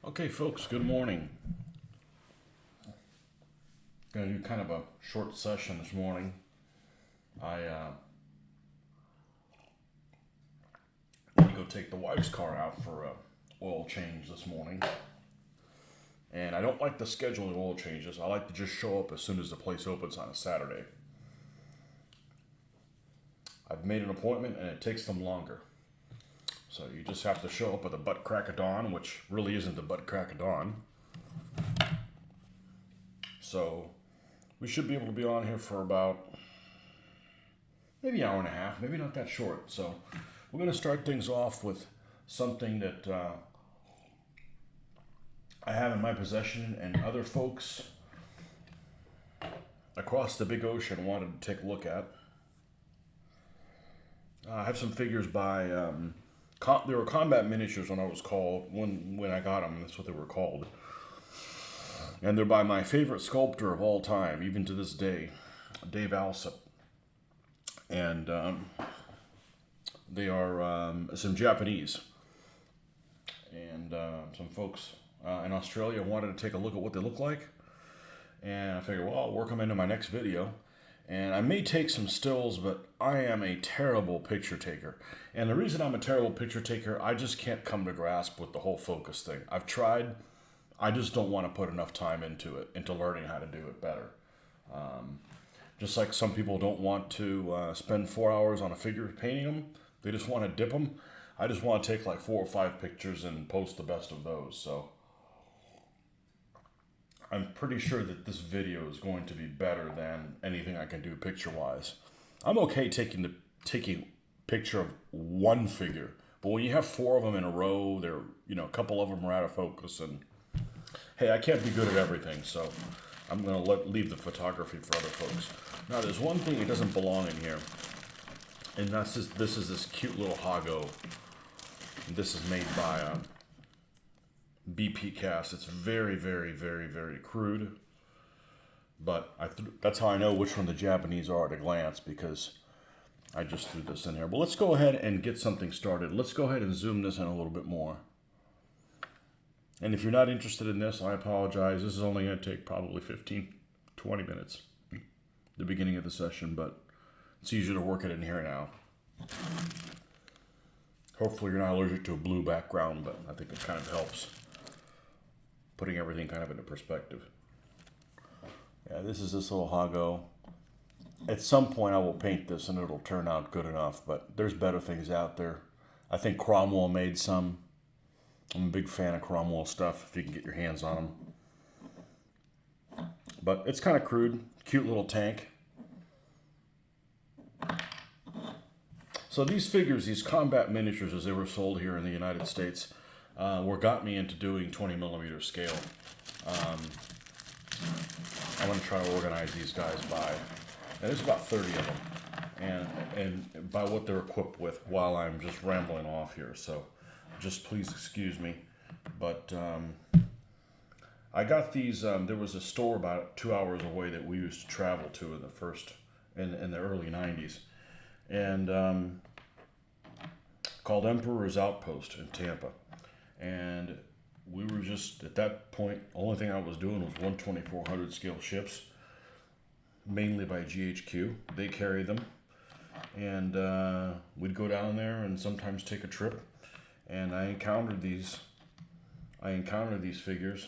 Okay, folks, good morning. Gonna do kind of a short session this morning. I need to go take the wife's car out for a oil change this morning. And I don't like the scheduling oil changes. I like to just show up as soon as the place opens on a Saturday. I've made an appointment and it takes them longer. So you just have to show up at the butt crack of dawn, which really isn't the butt crack of dawn. So we should be able to be on here for about maybe an hour and a half, maybe not that short. So we're going to start things off with something that I have in my possession and other folks across the big ocean wanted to take a look at. I have some figures by, they were combat miniatures when I got them, that's what they were called. And they're by my favorite sculptor of all time, even to this day, Dave Alsop. And they are some Japanese. And some folks in Australia wanted to take a look at what they look like. And I figured, well, I'll work them into my next video. And I may take some stills, but I am a terrible picture taker. And the reason I'm a terrible picture taker, I just can't come to grasp with the whole focus thing. I've tried. I just don't want to put enough time into it, into learning how to do it better. Just like some people don't want to spend 4 hours on a figure painting them. They just want to dip them. I just want to take like 4 or 5 pictures and post the best of those. So I'm pretty sure that this video is going to be better than anything I can do picture-wise. I'm okay taking picture of one figure, but when you have 4 of them in a row, a couple of them are out of focus, and hey, I can't be good at everything, so I'm gonna leave the photography for other folks. Now, there's one thing that doesn't belong in here, and this is this cute little Hago. This is made by BP Cast. It's very, very, very, very crude, but that's how I know which one the Japanese are at a glance, because I just threw this in here. But let's go ahead and get something started. Let's go ahead and zoom this in a little bit more. And if you're not interested in this, I apologize. This is only going to take probably 15, 20 minutes, the beginning of the session, but it's easier to work it in here now. Hopefully you're not allergic to a blue background, but I think it kind of helps putting everything kind of into perspective. Yeah, this is this little Hago. At some point I will paint this and it'll turn out good enough, but there's better things out there. I think Cromwell made some. I'm a big fan of Cromwell stuff, if you can get your hands on them. But it's kind of crude, cute little tank. So these figures, these combat miniatures as they were sold here in the United States, got me into doing 20mm scale. I'm going to try to organize these guys by, and there's about 30 of them, and by what they're equipped with while I'm just rambling off here. So just please excuse me, but I got these. There was a store about 2 hours away that we used to travel to in the early '90s, and called Emperor's Outpost in Tampa, and we were just at that point. The only thing I was doing was 1/2400 scale ships, mainly by GHQ. They carry them, and we'd go down there and sometimes take a trip. And I encountered these figures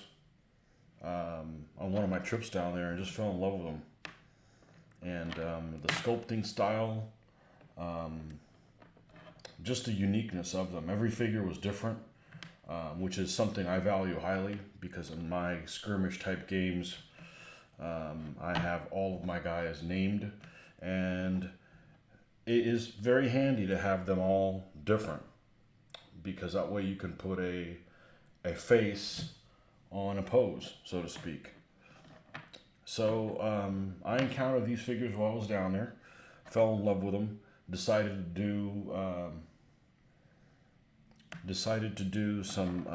on one of my trips down there and just fell in love with them. And the sculpting style, just the uniqueness of them. Every figure was different, which is something I value highly, because in my skirmish type games, I have all of my guys named, and it is very handy to have them all different, because that way you can put a face on a pose, so to speak. So I encountered these figures while I was down there, fell in love with them, decided to do some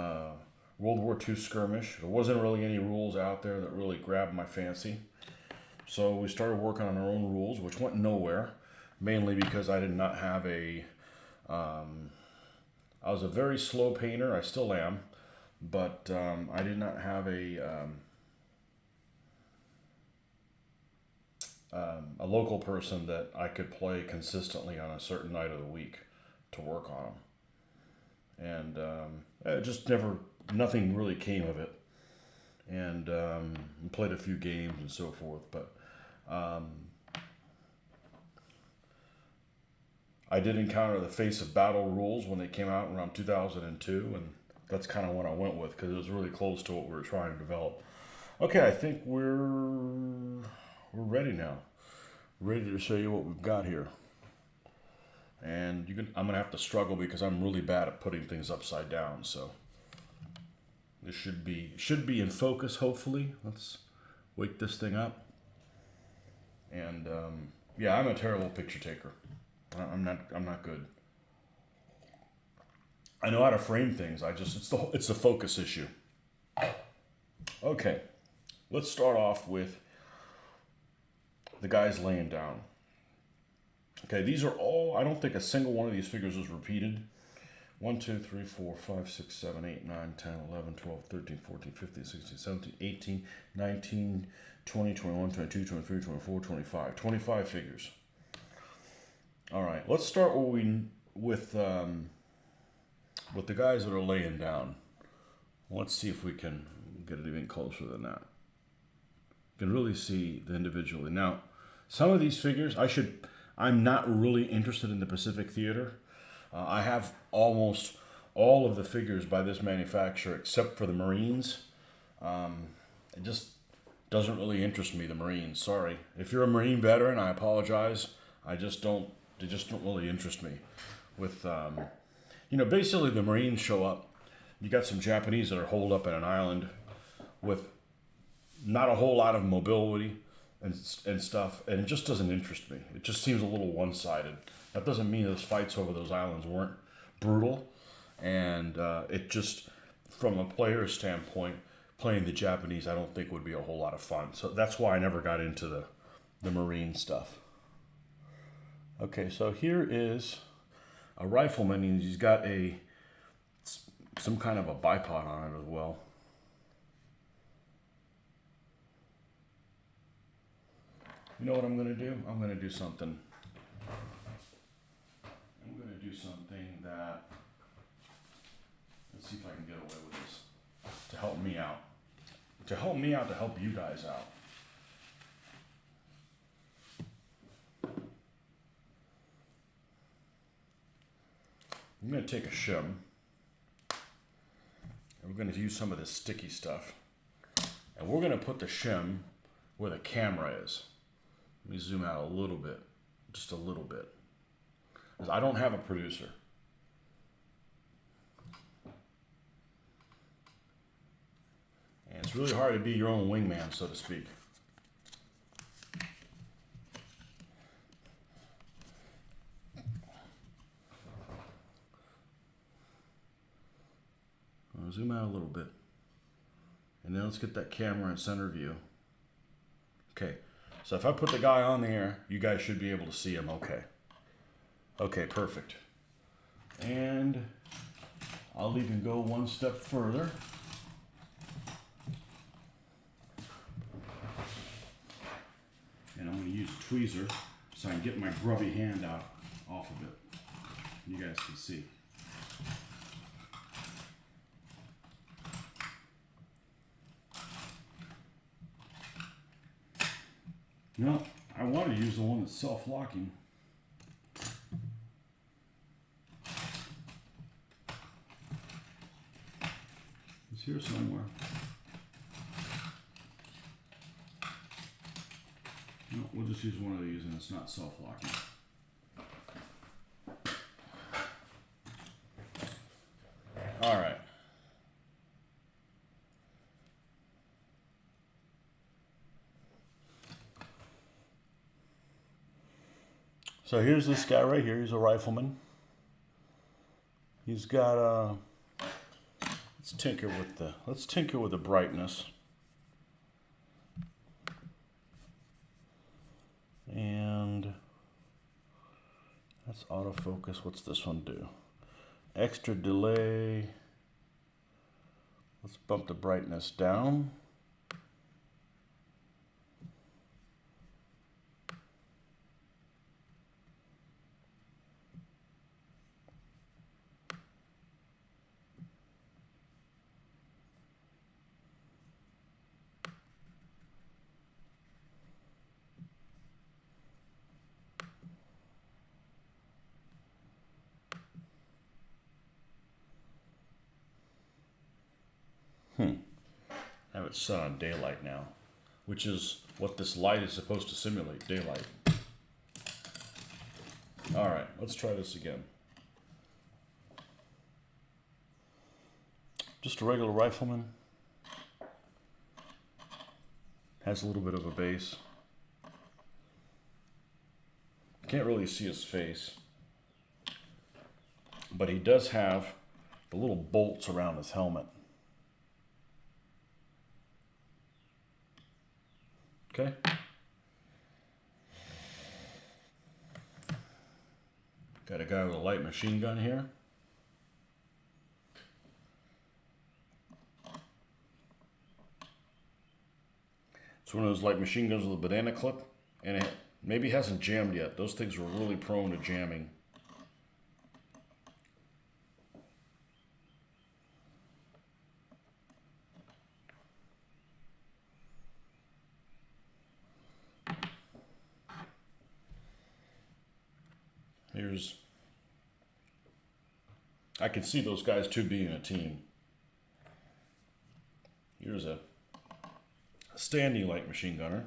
World War II skirmish. There wasn't really any rules out there that really grabbed my fancy, so we started working on our own rules, which went nowhere, mainly because I did not have I was a very slow painter. I still am, but I did not have a local person that I could play consistently on a certain night of the week to work on them, and it just never, nothing really came of it, and played a few games and so forth, but I did encounter the Face of Battle rules when they came out around 2002, and that's kind of what I went with because it was really close to what we were trying to develop. Okay, I think we're ready now. Ready to show you what we've got here. And I'm gonna have to struggle because I'm really bad at putting things upside down. So this should be in focus. Hopefully, let's wake this thing up. And yeah, I'm a terrible picture taker. I'm not good. I know how to frame things. It's the focus issue. Okay, let's start off with the guys laying down. Okay, these are all, I don't think a single one of these figures was repeated. 1, 2, 3, 4, 5, 6, 7, 8, 9, 10, 11, 12, 13, 14, 15, 16, 17, 18, 19, 20, 21, 22, 23, 24, 25. 25 figures. All right, let's start with the guys that are laying down. Let's see if we can get it even closer than that. You can really see the individually. Now, some of these figures, I'm not really interested in the Pacific Theater. I have almost all of the figures by this manufacturer except for the Marines. It just doesn't really interest me, the Marines. Sorry. If you're a Marine veteran, I apologize. They just don't really interest me. With, basically the Marines show up. You got some Japanese that are holed up in an island with not a whole lot of mobility and stuff, and it just doesn't interest me. It just seems a little one-sided. That doesn't mean those fights over those islands weren't brutal, and it just, from a player's standpoint, playing the Japanese I don't think would be a whole lot of fun. So that's why I never got into the Marine stuff. Okay, so here is a rifleman, and he's got some kind of a bipod on it as well. You know what I'm going to do? I'm going to do something. I'm going to do something that, let's see if I can get away with this, to help me out. To help me out, to help you guys out. I'm going to take a shim, and we're going to use some of this sticky stuff, and we're going to put the shim where the camera is. Let me zoom out a little bit, just a little bit, because I don't have a producer. And it's really hard to be your own wingman, so to speak. I'll zoom out a little bit. And then let's get that camera in center view. Okay. So if I put the guy on there, you guys should be able to see him okay. Okay, perfect. And I'll even go one step further. And I'm going to use a tweezer so I can get my grubby hand out off of it. You guys can see. No, I want to use the one that's self-locking. It's here somewhere. No, we'll just use one of these and it's not self-locking. All right. So here's this guy right here. He's a rifleman. He's got let's tinker with the brightness. And that's autofocus. What's this one do? Extra delay. Let's bump the brightness down. Have it set on daylight now, which is what this light is supposed to simulate, daylight. All right, let's try this again. Just a regular rifleman. Has a little bit of a base. Can't really see his face, but he does have the little bolts around his helmet. Okay. Got a guy with a light machine gun here. It's one of those light machine guns with a banana clip, and it maybe hasn't jammed yet. Those things were really prone to jamming. I can see those guys two being a team. Here's a standing light machine gunner.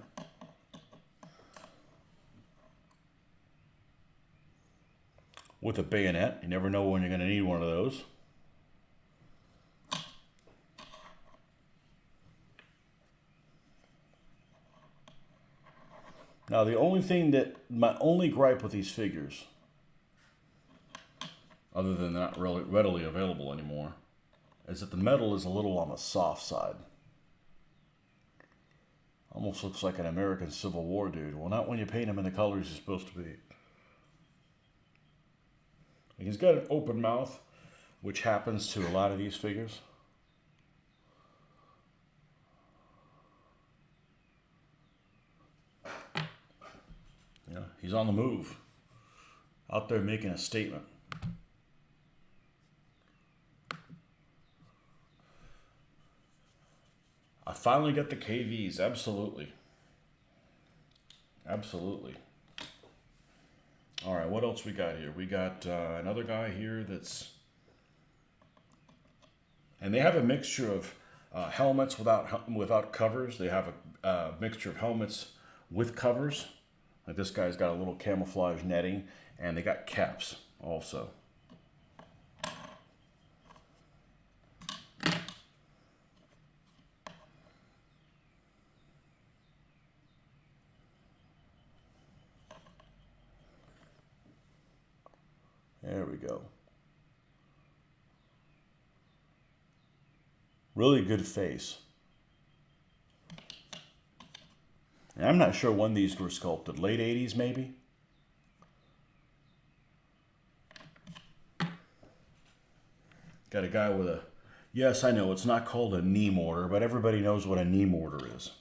With a bayonet. You never know when you're going to need one of those. Now my only gripe with these figures, other than they're not really readily available anymore, is that the metal is a little on the soft side. Almost looks like an American Civil War dude. Well, not when you paint him in the colors he's supposed to be. He's got an open mouth, which happens to a lot of these figures. Yeah, he's on the move. Out there making a statement. I finally got the KVs, absolutely. Absolutely. All right, what else we got here? We got another guy here that's... And they have a mixture of helmets without covers. They have a mixture of helmets with covers. Like this guy's got a little camouflage netting, and they got caps also. There we go. Really good face. And I'm not sure when these were sculpted. Late 80s, maybe? Got a guy with a... Yes, I know, it's not called a knee mortar, but everybody knows what a knee mortar is.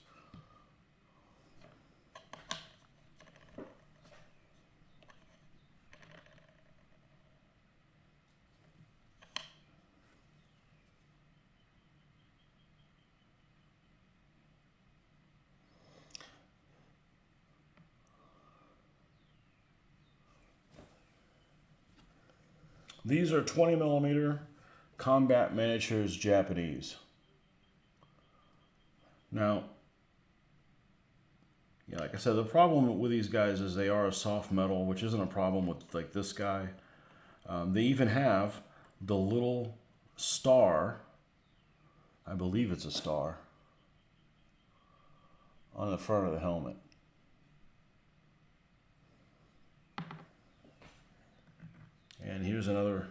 These are 20mm combat miniatures Japanese. Now, yeah, like I said, the problem with these guys is they are a soft metal, which isn't a problem with like this guy. They even have the little star, I believe it's a star, on the front of the helmet. And here's another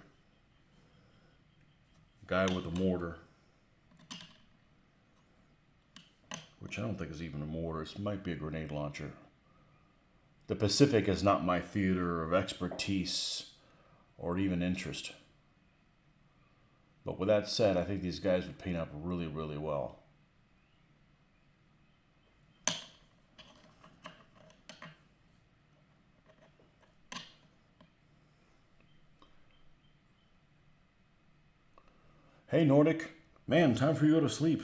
guy with a mortar, which I don't think is even a mortar. It might be a grenade launcher. The Pacific is not my theater of expertise or even interest. But with that said, I think these guys would paint up really, really well. Hey Nordic, man, time for you to go to sleep.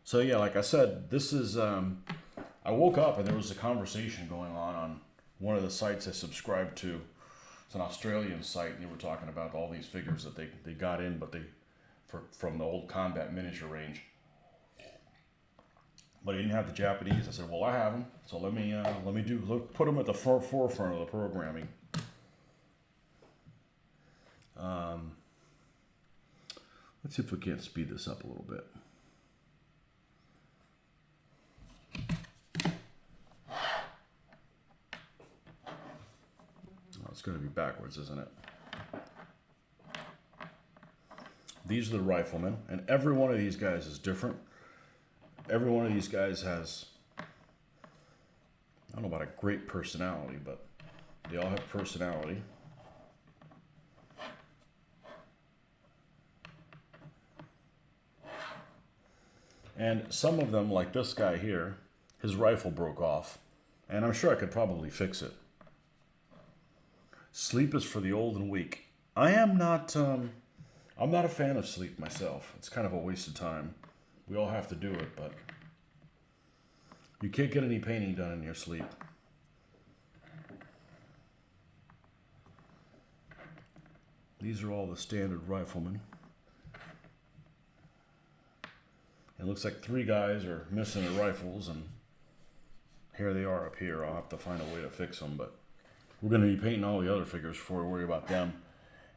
So yeah, like I said, this is, I woke up and there was a conversation going on one of the sites I subscribed to. It's an Australian site, and they were talking about all these figures that they got in, but from the old combat miniature range. But he didn't have the Japanese. I said, well, I have them, so let me put them at the forefront of the programming. Let's see if we can't speed this up a little bit. Oh, it's going to be backwards, isn't it? These are the riflemen, and every one of these guys is different. Every one of these guys has, I don't know about a great personality, but they all have personality. And some of them, like this guy here, his rifle broke off, and I'm sure I could probably fix it. Sleep is for the old and weak. I'm not a fan of sleep myself. It's kind of a waste of time. We all have to do it, but you can't get any painting done in your sleep. These are all the standard riflemen. It looks like 3 guys are missing their rifles, and here they are up here. I'll have to find a way to fix them, but we're going to be painting all the other figures before we worry about them.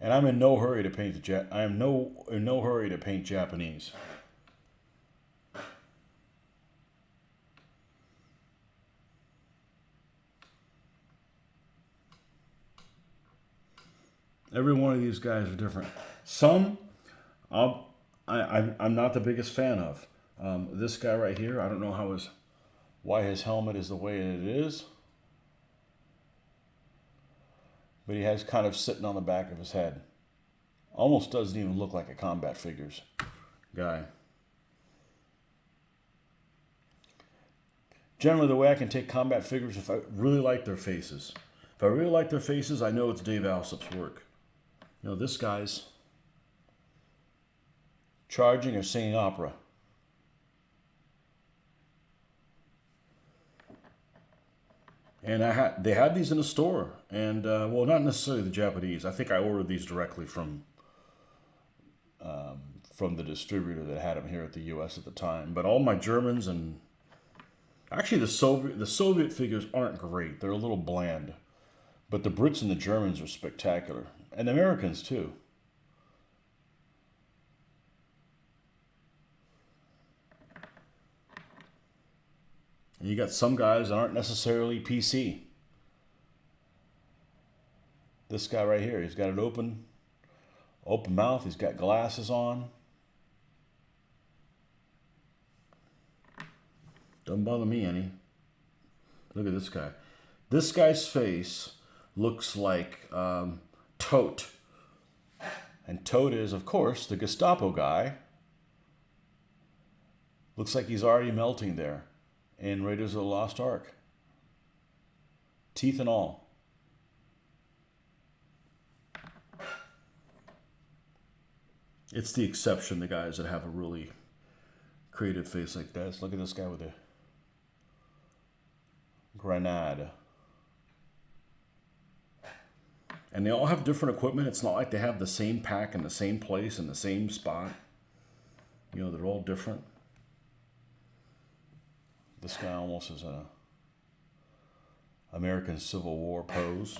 And I'm in no hurry to paint in no hurry to paint Japanese. Every one of these guys are different. Some, I'm not the biggest fan of. This guy right here, I don't know why his helmet is the way it is. But he has kind of sitting on the back of his head. Almost doesn't even look like a combat figures guy. Generally, the way I can take combat figures, if I really like their faces. If I really like their faces, I know it's Dave Alsop's work. You know, this guy's charging or singing opera. And they had these in the store, and well, not necessarily the Japanese. I think I ordered these directly from the distributor that had them here at the U.S. at the time. But all my Germans and actually the Soviet figures aren't great. They're a little bland, but the Brits and the Germans are spectacular, and the Americans too. And you got some guys that aren't necessarily PC. This guy right here, he's got an open mouth. He's got glasses on. Doesn't bother me any. Look at this guy. This guy's face looks like Tote. And Tote is, of course, the Gestapo guy. Looks like he's already melting there in Raiders of the Lost Ark. Teeth and all. It's the exception, the guys that have a really creative face like that. Look at this guy with a grenade. And they all have different equipment. It's not like they have the same pack in the same place in the same spot. You know, they're all different. This guy almost is an American Civil War pose.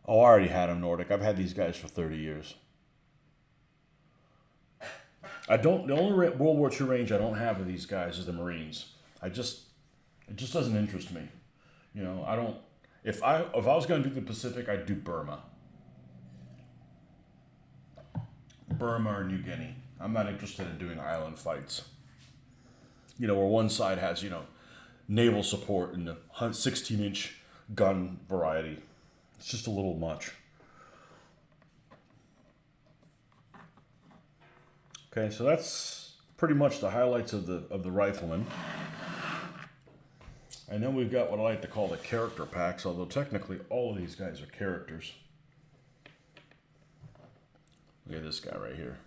Oh, I already had them, Nordic. I've had these guys for 30 years. The only World War II range I don't have of these guys is the Marines. It just doesn't interest me. You know, I don't. If I was going to do the Pacific, I'd do Burma. Burma or New Guinea. I'm not interested in doing island fights. You know, where one side has, you know, naval support and the 16-inch gun variety. It's just a little much. Okay, so that's pretty much the highlights of the rifleman. And then we've got what I like to call the character packs, although technically all of these guys are characters. Look at this guy right here.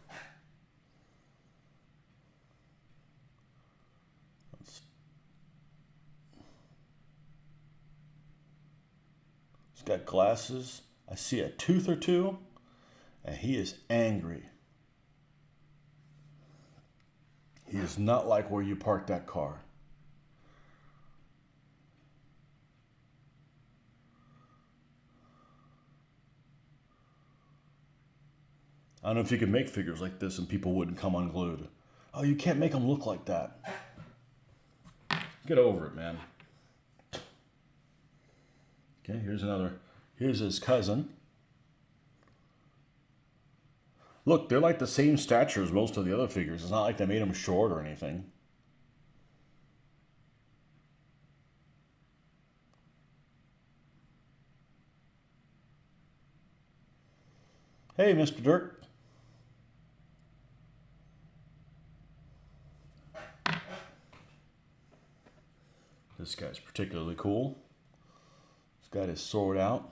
He's got glasses. I see a tooth or two, and he is angry. He is not like where you parked that car. I don't know if you could make figures like this and people wouldn't come unglued. Oh, you can't make them look like that. Get over it, man. Okay, here's another. Here's his cousin. Look, they're like the same stature as most of the other figures. It's not like they made them short or anything. Hey, Mr. Dirk. This guy's particularly cool. He's got his sword out.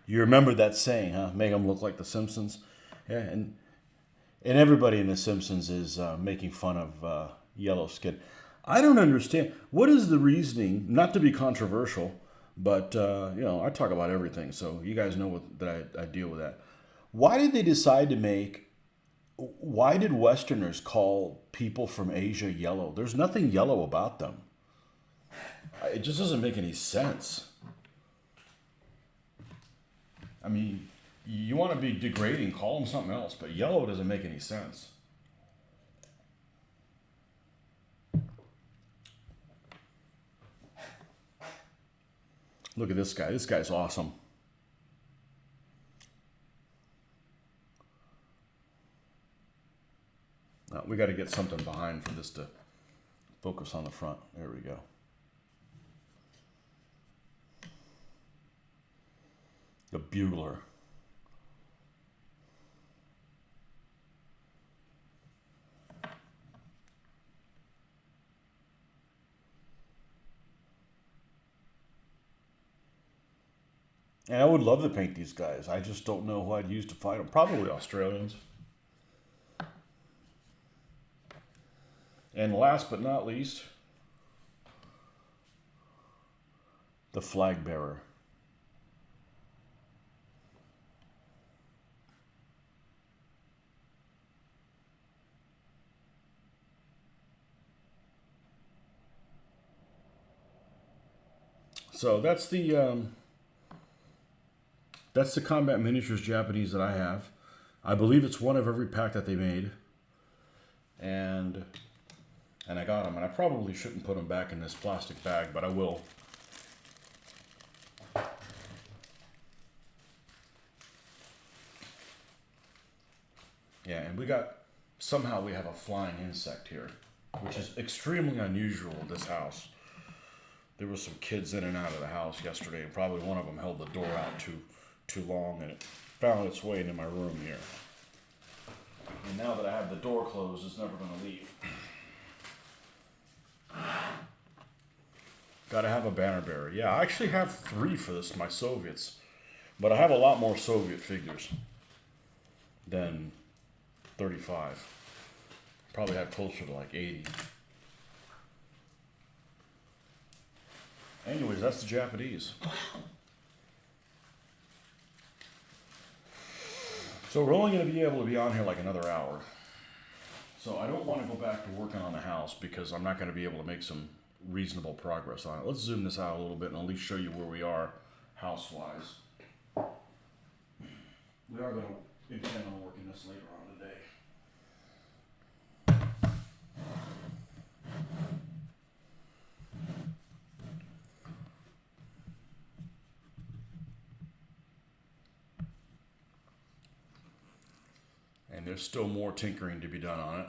You remember that saying, huh? Make them look like the Simpsons. Yeah, and everybody in the Simpsons is making fun of yellow skin. I don't understand. What is the reasoning? Not to be controversial, but you know, I talk about everything, so you guys know that I deal with that. Why did they decide to make? Why did Westerners call people from Asia yellow? There's nothing yellow about them. It just doesn't make any sense. I mean, you want to be degrading, call them something else, but yellow doesn't make any sense. Look at this guy. This guy's awesome. Now, we got to get something behind for this to focus on the front. There we go. The bugler. And I would love to paint these guys. I just don't know who I'd use to fight them. Probably Australians. And last but not least, the flag bearer. So that's the Combat Miniatures Japanese that I have. I believe it's one of every pack that they made. And I got them. And I probably shouldn't put them back in this plastic bag, but I will. Yeah, and somehow we have a flying insect here, which is extremely unusual in this house. There were some kids in and out of the house yesterday, and probably one of them held the door out too long, and it found its way into my room here. And now that I have the door closed, it's never going to leave. Got to have a banner bearer. Yeah, I actually have 3 for this, my Soviets. But I have a lot more Soviet figures than 35. Probably have closer to like 80. Anyways, that's the Japanese. So we're only going to be able to be on here like another hour. So I don't want to go back to working on the house because I'm not going to be able to make some reasonable progress on it. Let's zoom this out a little bit and at least show you where we are house-wise. We are going to intend on working this later on today. And there's still more tinkering to be done on it.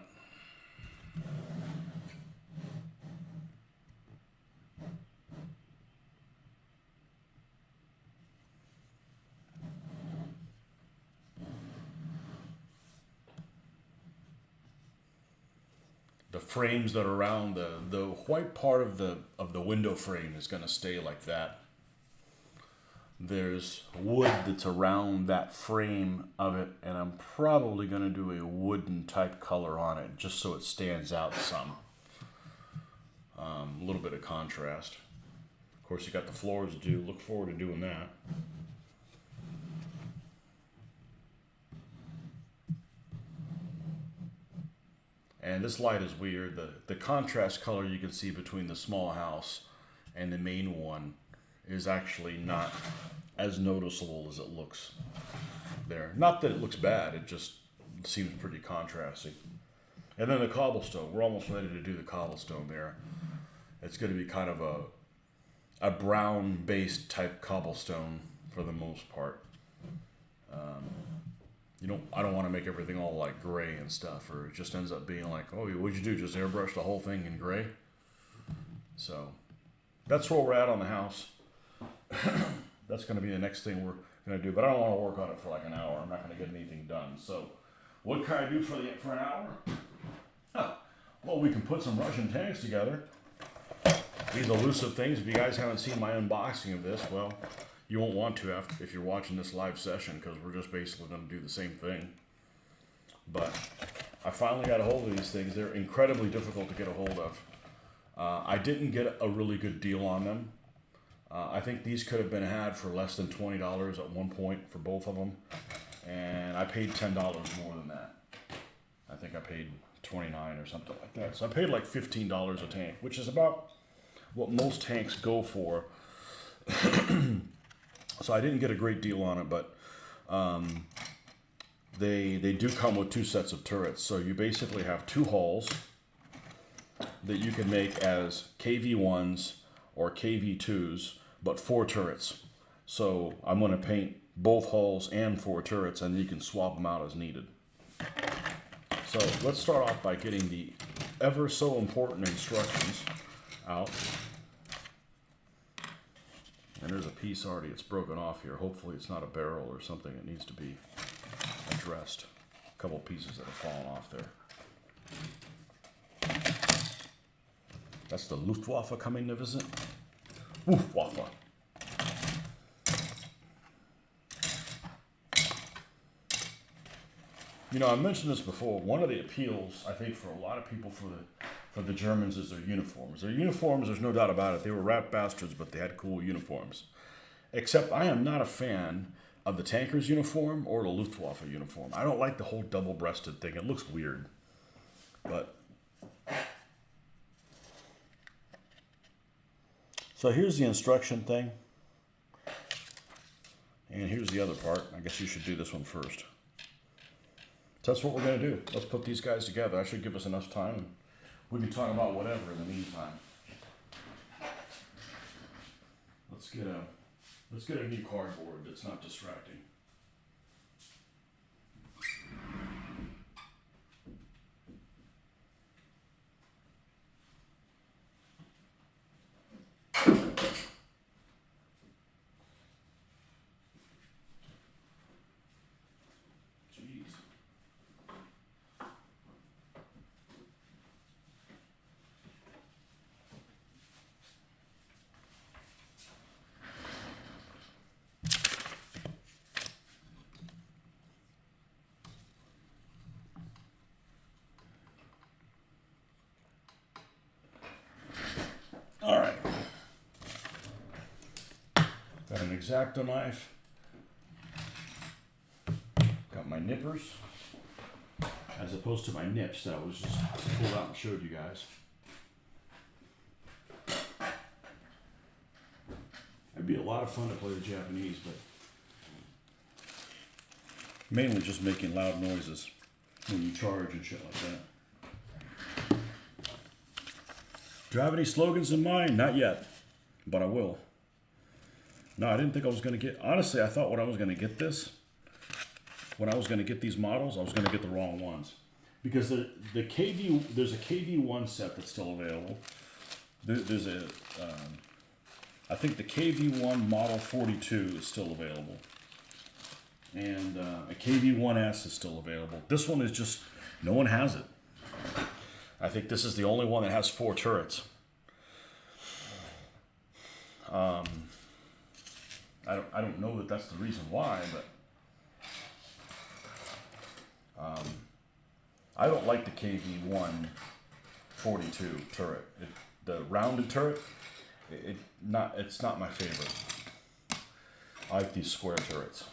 The frames that are around the white part of the window frame is going to stay like that. There's wood that's around that frame of it, and I'm probably going to do a wooden type color on it just so it stands out some. A little bit of contrast. Of course, you got the floors to do. Look forward to doing that. And this light is weird. The contrast color you can see between the small house and the main one is actually not as noticeable as it looks there. Not that it looks bad, it just seems pretty contrasting. And then the cobblestone. We're almost ready to do the cobblestone there. It's going to be kind of a brown-based type cobblestone for the most part. I don't want to make everything all like gray and stuff, or it just ends up being like, oh, what'd you do? Just airbrush the whole thing in gray? So that's where we're at on the house. That's going to be the next thing we're going to do, but I don't want to work on it for like an hour. I'm not going to get anything done. So what can I do for an hour? Huh. Well, we can put some Russian tanks together. These elusive things. If you guys haven't seen my unboxing of this, well, you won't want to if you're watching this live session, because we're just basically going to do the same thing. But I finally got a hold of these things. They're incredibly difficult to get a hold of. I didn't get a really good deal on them. I think these could have been had for less than $20 at one point for both of them. And I paid $10 more than that. I think I paid $29 or something like that. So I paid like $15 a tank, which is about what most tanks go for. So I didn't get a great deal on it, but they do come with two sets of turrets. So you basically have two hulls that you can make as KV1s or KV2s, but 4 turrets. So I'm going to paint both hulls and 4 turrets, and you can swap them out as needed. So let's start off by getting the ever so important instructions out. And there's a piece already, it's broken off here. Hopefully it's not a barrel or something that needs to be addressed. A couple pieces that have fallen off there. That's the Luftwaffe coming to visit. Luftwaffe. I mentioned this before. One of the appeals, I think, for a lot of people for the Germans is their uniforms. Their uniforms, there's no doubt about it. They were rat bastards, but they had cool uniforms. Except I am not a fan of the tanker's uniform or the Luftwaffe uniform. I don't like the whole double-breasted thing. It looks weird. But so here's the instruction thing. And here's the other part. I guess you should do this one first. So that's what we're going to do. Let's put these guys together. That should give us enough time. And we can talk about whatever in the meantime. Let's get a new cardboard that's not distracting. All right. Got an X-Acto knife. Got my nippers, as opposed to my nips that I was just pulled out and showed you guys. It'd be a lot of fun to play the Japanese, but mainly just making loud noises when you charge and shit like that. Do you have any slogans in mind? Not yet, but I will. No, I didn't think I was going to get... Honestly, I thought when I was going to get this when I was going to get these models, I was going to get the wrong ones. Because the KV, there's a KV1 set that's still available. There's a, I think the KV1 Model 42 is still available. And a KV1S is still available. This one is just, no one has it. I think this is the only one that has 4 turrets. I don't know that that's the reason why, but I don't like the KV1 42 turret. The rounded turret, it's not my favorite. I like these square turrets.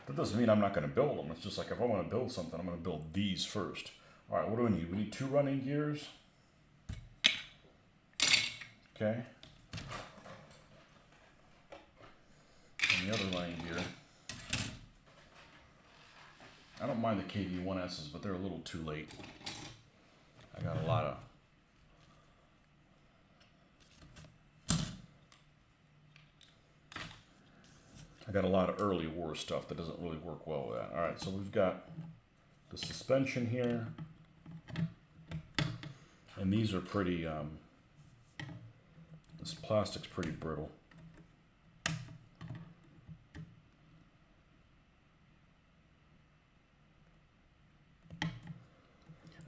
That doesn't mean I'm not going to build them. It's just like if I want to build something, I'm going to build these first. All right, what do we need? We need 2 running gears. Okay. And the other running gear. I don't mind the KV1Ss, but they're a little too late. I got a lot of early war stuff that doesn't really work well with that. All right, so we've got the suspension here. And these are pretty, this plastic's pretty brittle.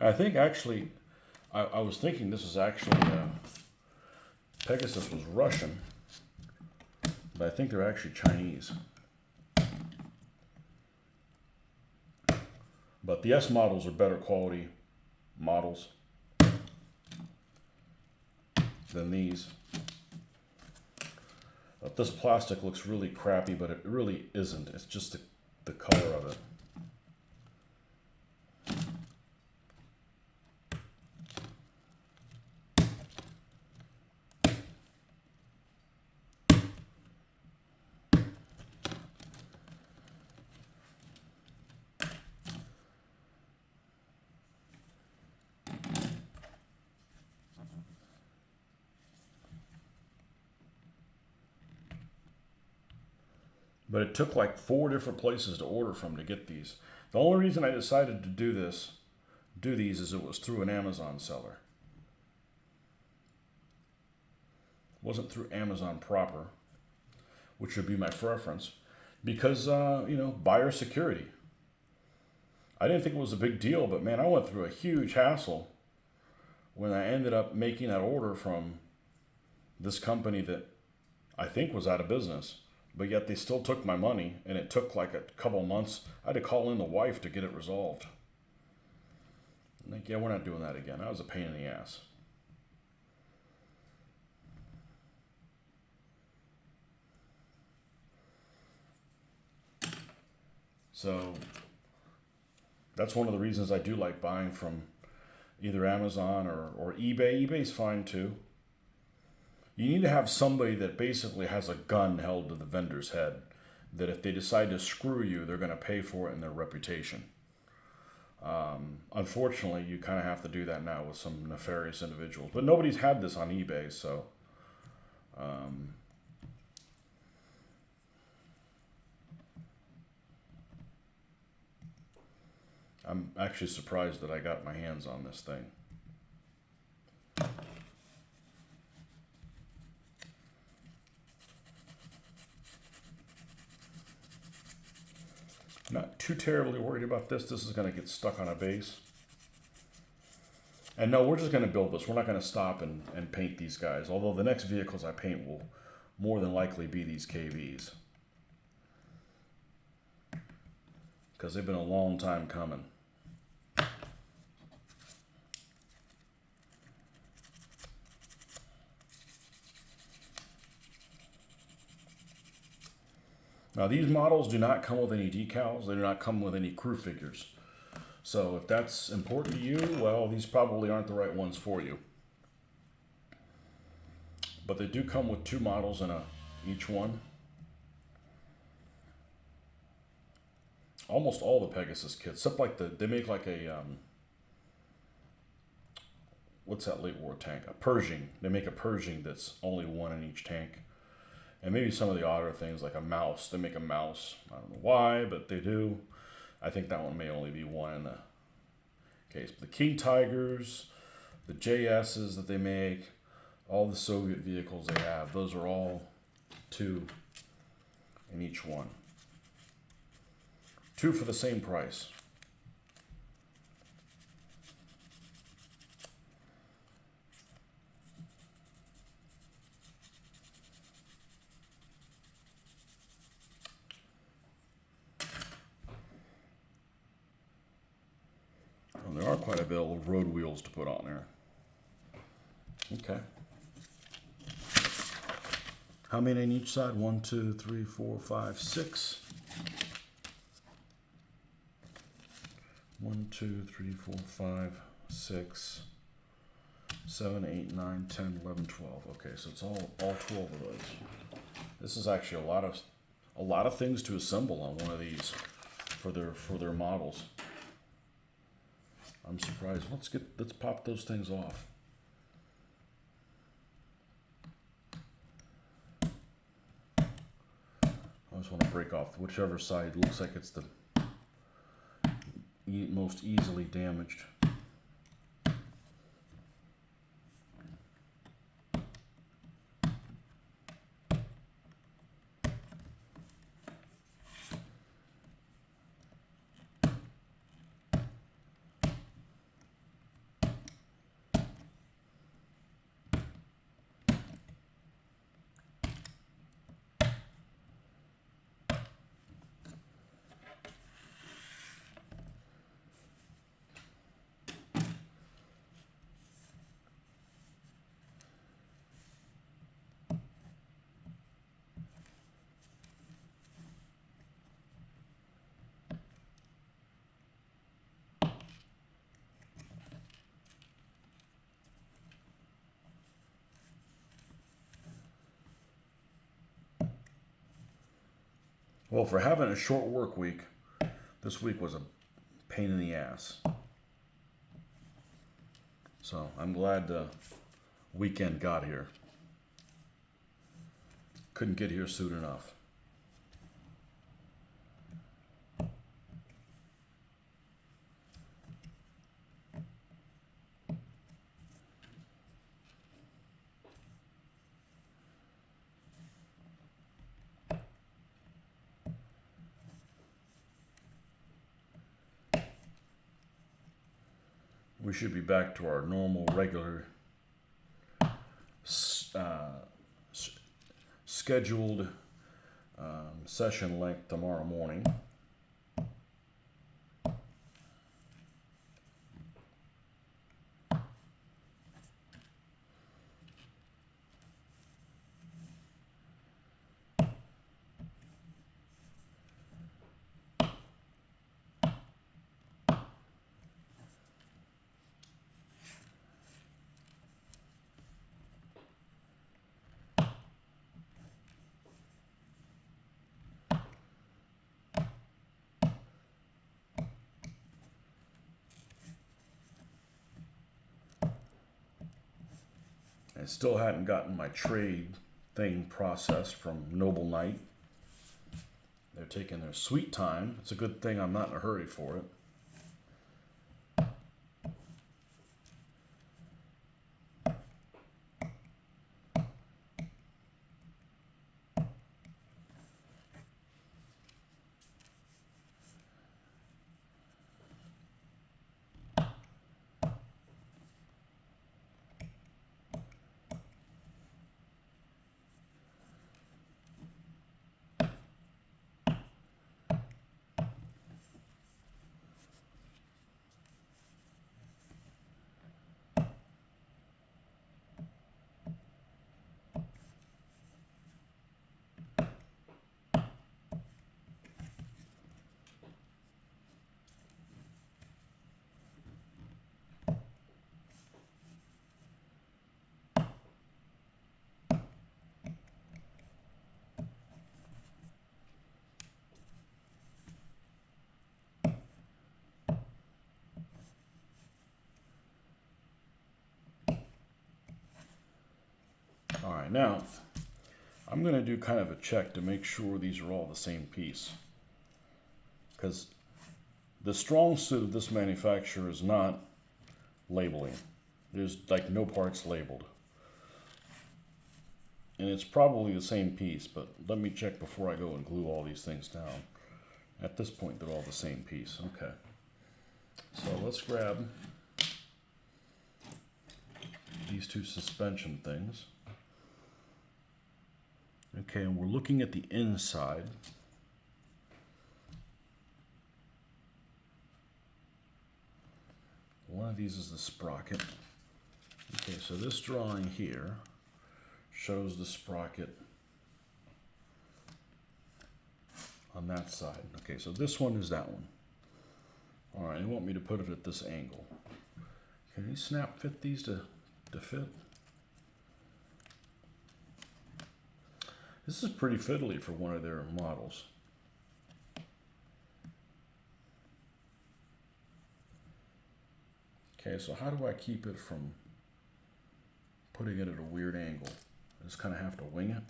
I think actually, I was thinking this was actually, Pegasus was Russian, but I think they're actually Chinese. But the S models are better quality models than these. But this plastic looks really crappy, but it really isn't. It's just the color of it. But it took like 4 different places to order from to get these. The only reason I decided to do these is it was through an Amazon seller. It wasn't through Amazon proper, which would be my preference, because, you know, buyer security. I didn't think it was a big deal, but man, I went through a huge hassle when I ended up making that order from this company that I think was out of business. But yet they still took my money, and it took like a couple months. I had to call in the wife to get it resolved. I'm like, yeah, we're not doing that again. That was a pain in the ass. So that's one of the reasons I do like buying from either Amazon or eBay. eBay's fine too. You need to have somebody that basically has a gun held to the vendor's head, that if they decide to screw you, they're going to pay for it in their reputation. Unfortunately, you kind of have to do that now with some nefarious individuals. But nobody's had this on eBay, so... I'm actually surprised that I got my hands on this thing. Not too terribly worried about this. This is going to get stuck on a base. And no, we're just going to build this. We're not going to stop and paint these guys. Although the next vehicles I paint will more than likely be these KVs. Because they've been a long time coming. Now these models do not come with any decals. They do not come with any crew figures. So if that's important to you, well, these probably aren't the right ones for you. But they do come with 2 models in each one. Almost all the Pegasus kits, except like they make like a, what's that late war tank? A Pershing. They make a Pershing that's only 1 in each tank. And maybe some of the odder things like a mouse. They make a mouse. I don't know why, but they do. I think that one may only be one in the case. But the King Tigers, the JSs that they make, all the Soviet vehicles they have, those are all 2 in each one. 2 for the same price. And there are quite a bit of road wheels to put on there. Okay. How many on each side? 1, 2, 3, 4, 5, 6. 1, 2, 3, 4, 5, 6, 7, 8, 9, 10, 11, 12. Okay, so it's all 12 of those. This is actually a lot of things to assemble on one of these for their models. I'm surprised. Let's pop those things off. I just want to break off whichever side looks like it's the most easily damaged. Well, for having a short work week, this week was a pain in the ass. So I'm glad the weekend got here. Couldn't get here soon enough. We should be back to our normal, regular, scheduled session length tomorrow morning. I still hadn't gotten my trade thing processed from Noble Knight. They're taking their sweet time. It's a good thing I'm not in a hurry for it. All right, now I'm going to do kind of a check to make sure these are all the same piece. Because The strong suit of this manufacturer is not labeling. There's like no parts labeled. And it's probably the same piece, but let me check before I go and glue all these things down. At this point, they're all the same piece. Okay. So let's grab these two suspension things. Okay, and we're looking at the inside. One of these is the sprocket. Okay, so this drawing here shows the sprocket on that side. Okay, so this one is that one. All right, you want me to put it at this angle. Can you snap fit these to fit? This is pretty fiddly for one of their models. Okay, so how do I keep it from putting it at a weird angle? I just kind of have to wing it.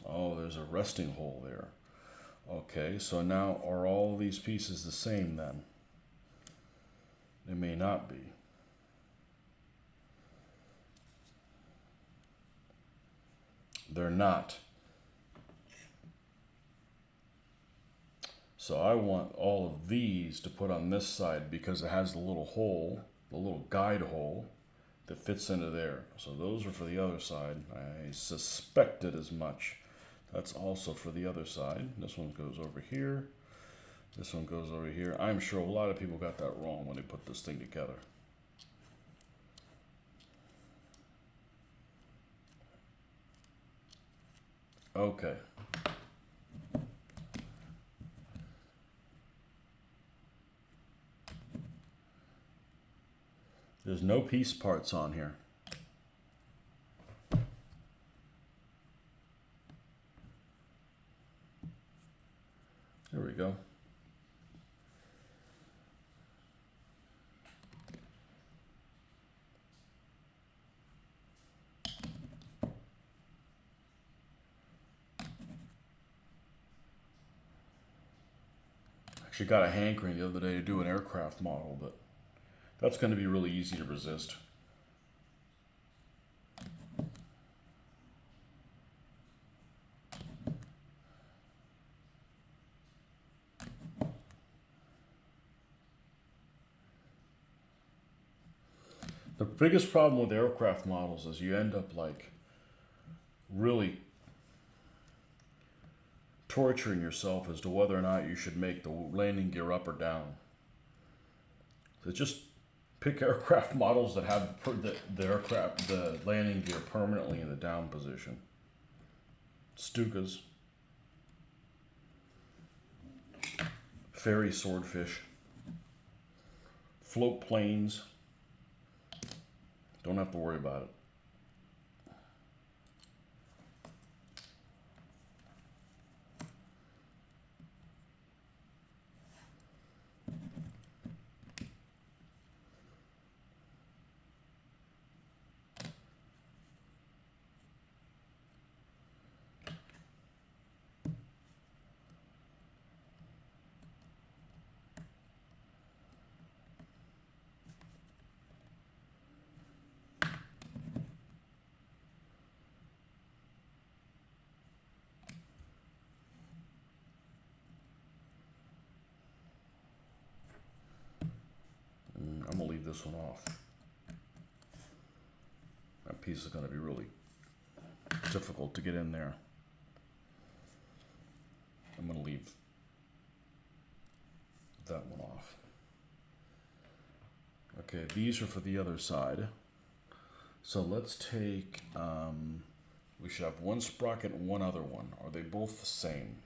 Oh, there's a resting hole there. Okay, so now are all these pieces the same then? They may not be. They're not. So I want all of these to put on this side because it has the little hole, the little guide hole that fits into there. So those are for the other side. I suspected as much. That's also for the other side. This one goes over here. This one goes over here. I'm sure a lot of people got that wrong when they put this thing together. Okay. There's no piece parts on here. There we go. Actually got a hankering the other day to do an aircraft model, but that's going to be really easy to resist. The biggest problem with aircraft models is you end up like really torturing yourself as to whether or not you should make the landing gear up or down. So just pick aircraft models that have the landing gear permanently in the down position. Stukas, Fairy Swordfish, float planes. Don't have to worry about it. I'm gonna leave this one off. That piece is gonna be really difficult to get in there. I'm gonna leave that one off. Okay, these are for the other side. So let's take, we should have one sprocket and one other one. Are they both the same?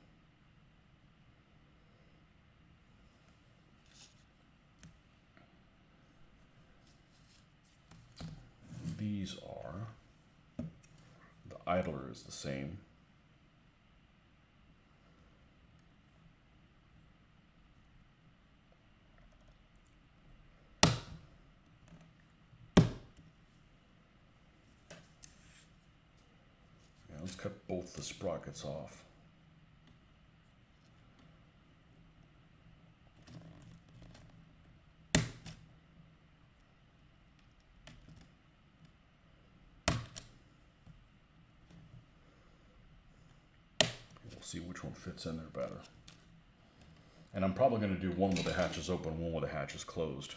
These are the idler is the same. Let's cut both the sprockets off. We'll see which one fits in there better. And I'm probably going to do one with the hatches open, one with the hatches closed.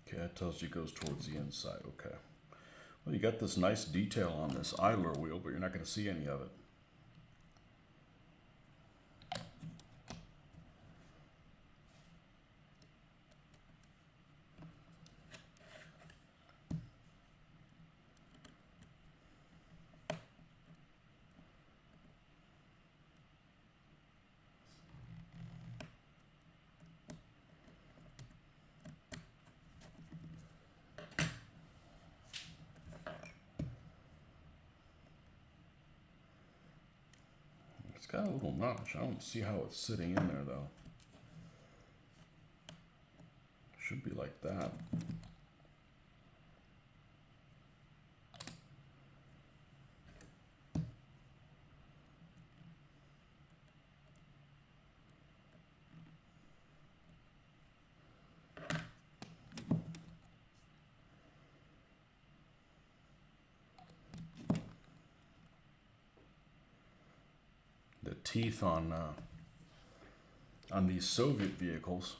Okay, that tells you it goes towards the inside. Okay. Well, you got this nice detail on this idler wheel, but you're not going to see any of it. It's got a little notch. I don't see how it's sitting in there though. Should be like that. The teeth on these Soviet vehicles.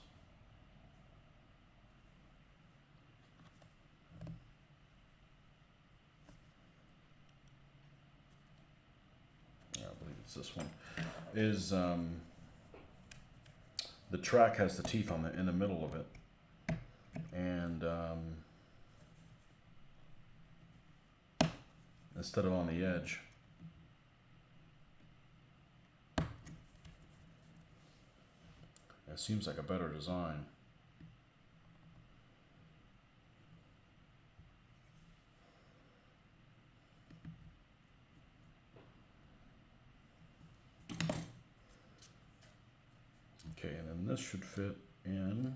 Yeah, I believe it's this one. Is the track has the teeth on in the middle of it, and instead of on the edge. It seems like a better design. Okay, and then this should fit in.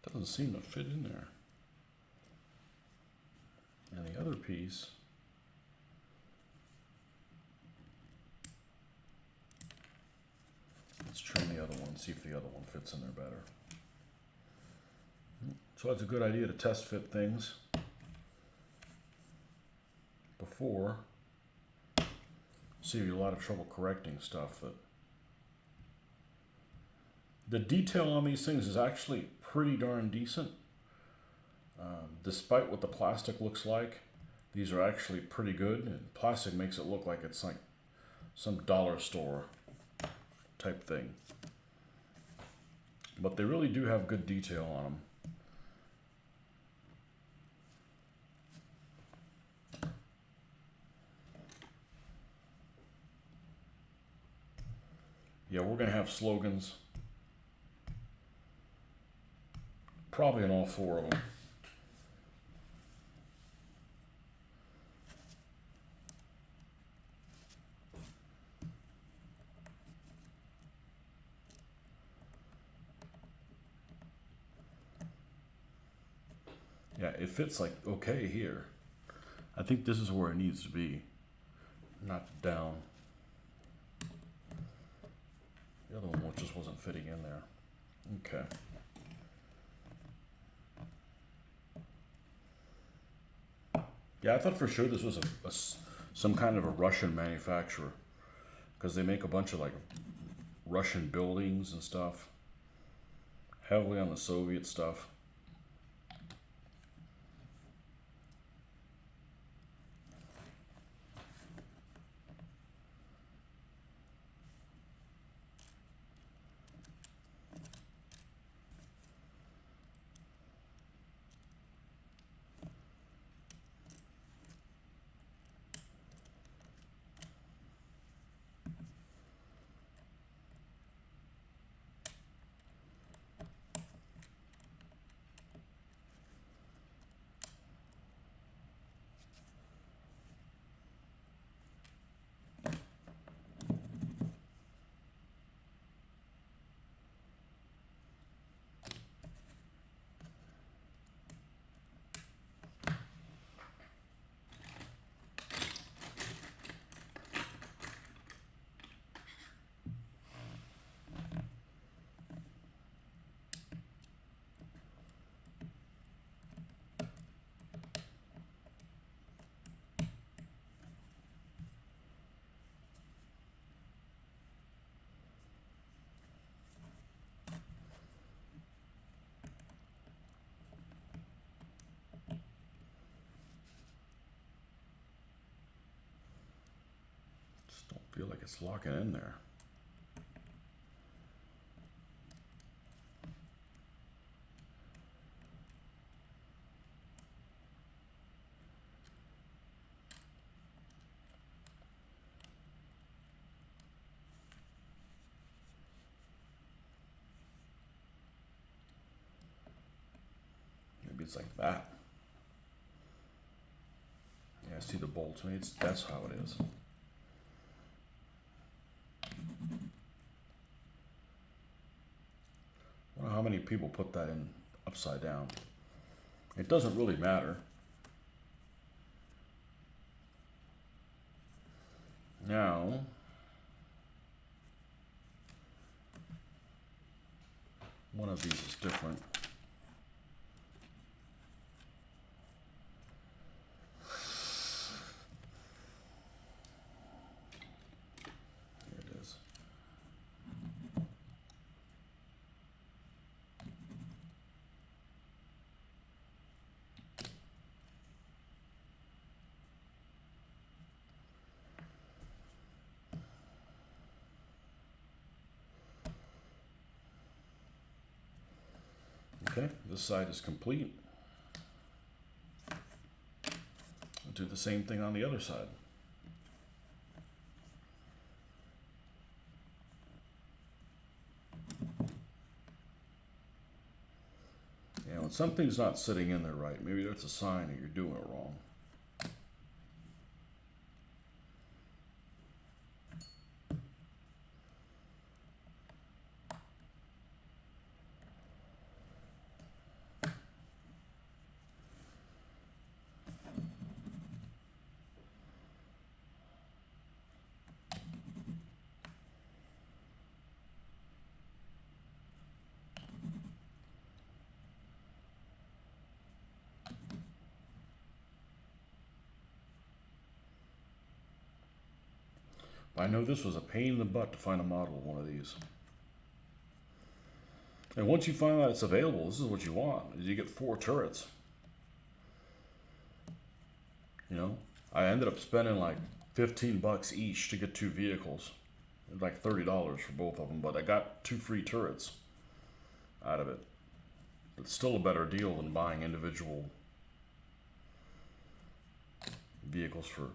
Doesn't seem to fit in there. And the other piece, let's trim the other one, see if the other one fits in there better. So it's a good idea to test fit things before. Save you a lot of trouble correcting stuff. That the detail on these things is actually pretty darn decent. Despite what the plastic looks like, these are actually pretty good, and plastic makes it look like it's like some dollar store type thing. But they really do have good detail on them. Yeah, we're going to have slogans. Probably in all four of them. Yeah, it fits like okay here. I think this is where it needs to be, not down. The other one just wasn't fitting in there. Okay. Yeah, I thought for sure this was some kind of a Russian manufacturer, because they make a bunch of like Russian buildings and stuff, heavily on the Soviet stuff. Feel like it's locking in there. Maybe it's like that. Yeah, I see the bolts. Maybe that's how it is. I don't know how many people put that in upside down. It doesn't really matter. Now, one of these is different. Here it is. Okay, this side is complete. I'll do the same thing on the other side. Yeah, when something's not sitting in there right, maybe that's a sign that you're doing it wrong. I know this was a pain in the butt to find a model of one of these. And once you find out it's available, this is what you want, is you get 4 turrets. You know, I ended up spending like $15 each to get 2 vehicles. Like $30 for both of them, but I got 2 free turrets out of it. It's still a better deal than buying individual vehicles for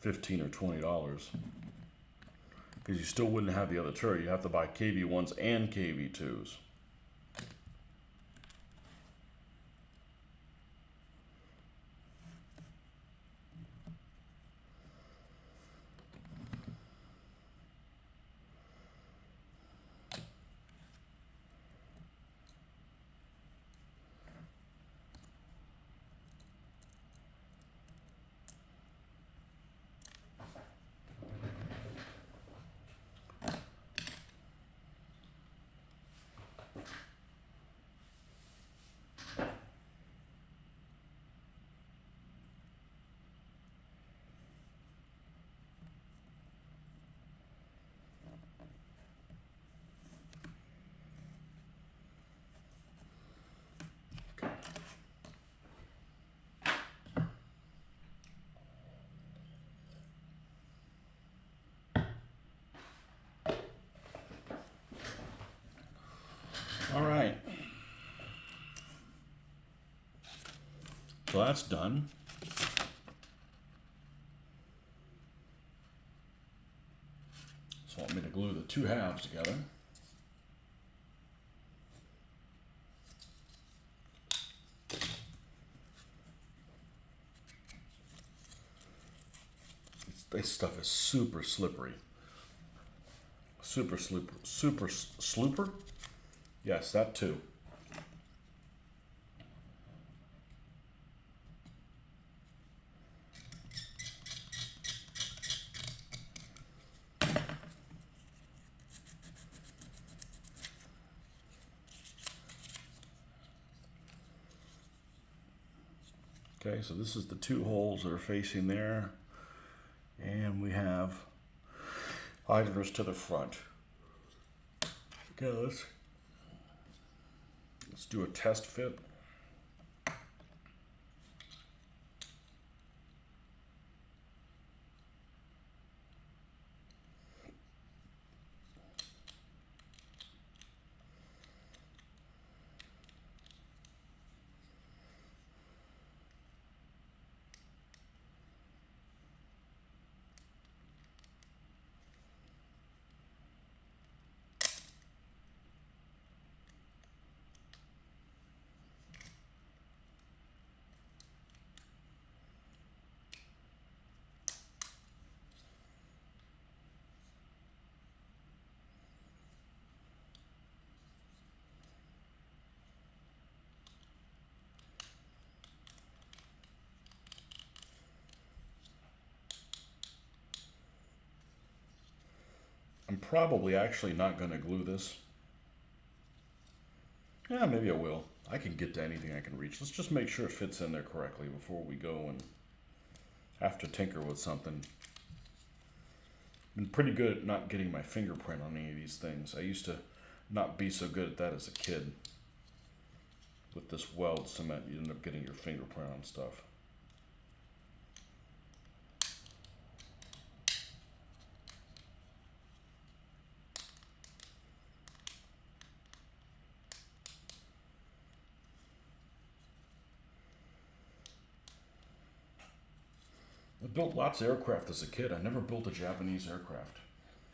$15 or $20. Because you still wouldn't have the other turret. You have to buy KV1s and KV2s. All right. So that's done. So want me to glue the 2 halves together. This stuff is super slippery. Super slooper? Yes, that too. Okay, so this is the 2 holes that are facing there. And we have idlers to the front. Okay, let's do a test fit. I'm probably actually not going to glue this. Yeah, maybe I will. I can get to anything I can reach. Let's just make sure it fits in there correctly before we go and have to tinker with something. Been pretty good at not getting my fingerprint on any of these things. I used to not be so good at that as a kid. With this weld cement, you end up getting your fingerprint on stuff. I built lots of aircraft as a kid. I never built a Japanese aircraft.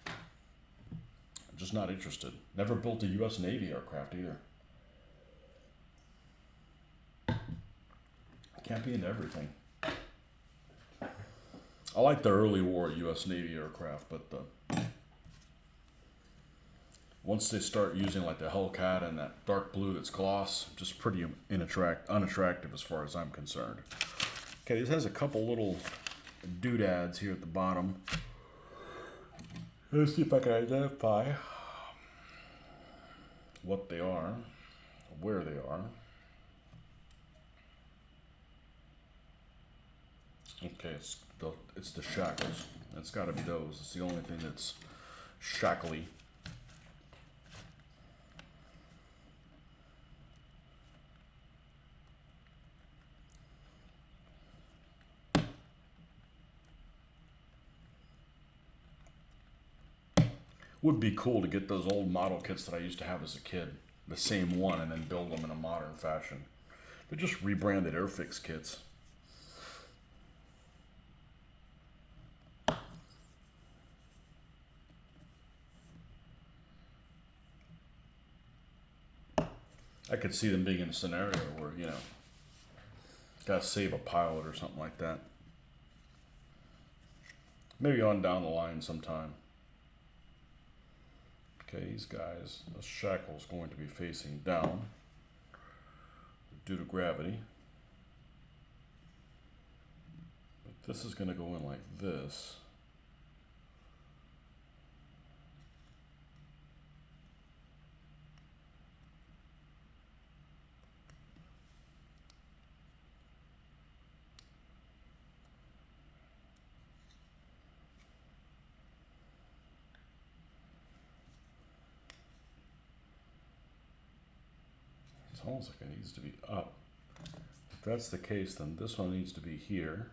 I'm just not interested. Never built a US Navy aircraft either. I can't be into everything. I like the early war US Navy aircraft, but once they start using like the Hellcat and that dark blue that's gloss, just pretty unattractive as far as I'm concerned. Okay, this has a couple little doodads here at the bottom. Let's see if I can identify what they are, where they are. Okay, it's the shackles. It's got to be those. It's the only thing that's shackly. Would be cool to get those old model kits that I used to have as a kid, the same one, and then build them in a modern fashion. They're just rebranded Airfix kits. I could see them being in a scenario where, you know, gotta save a pilot or something like that. Maybe on down the line sometime. Okay, these guys, the shackle's going to be facing down due to gravity. But this is going to go in like this. It's almost like it needs to be up. If that's the case, then this one needs to be here.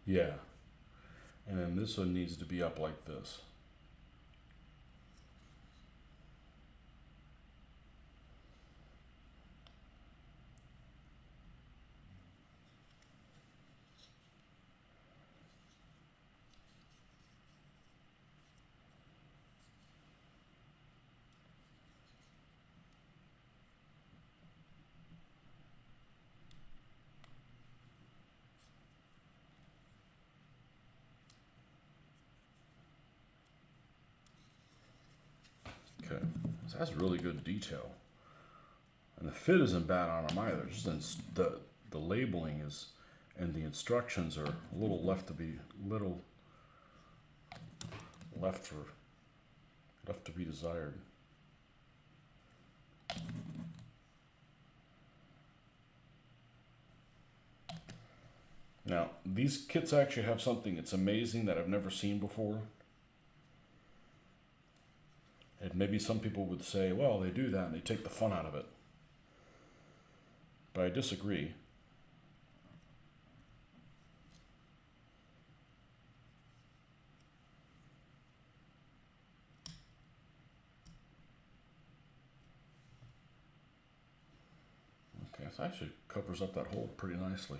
Yeah. And then this one needs to be up like this. Okay, so that's really good detail. And the fit isn't bad on them either. Just the labeling is, and the instructions are a little left to be left to be desired. Now, these kits actually have something that's amazing that I've never seen before. And maybe some people would say, well, they do that and they take the fun out of it. But I disagree. Okay, so actually covers up that hole pretty nicely.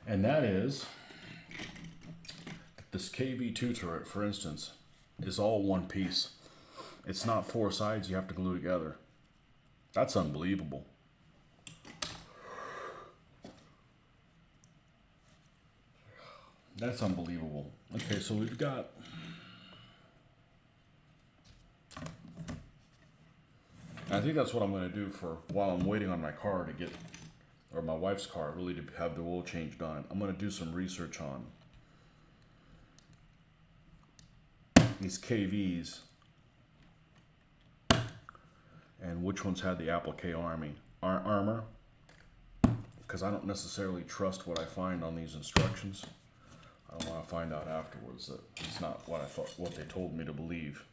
And that is, this KV2 turret, for instance, is all one piece. It's not four sides you have to glue together. That's unbelievable. That's unbelievable. Okay, so we've got... I think that's what I'm going to do for while I'm waiting on my car to get, or my wife's car, really to have the oil change done. I'm going to do some research on these KVs and which ones had the applique armor, because I don't necessarily trust what I find on these instructions. I want to find out afterwards that it's not what I thought, what they told me to believe.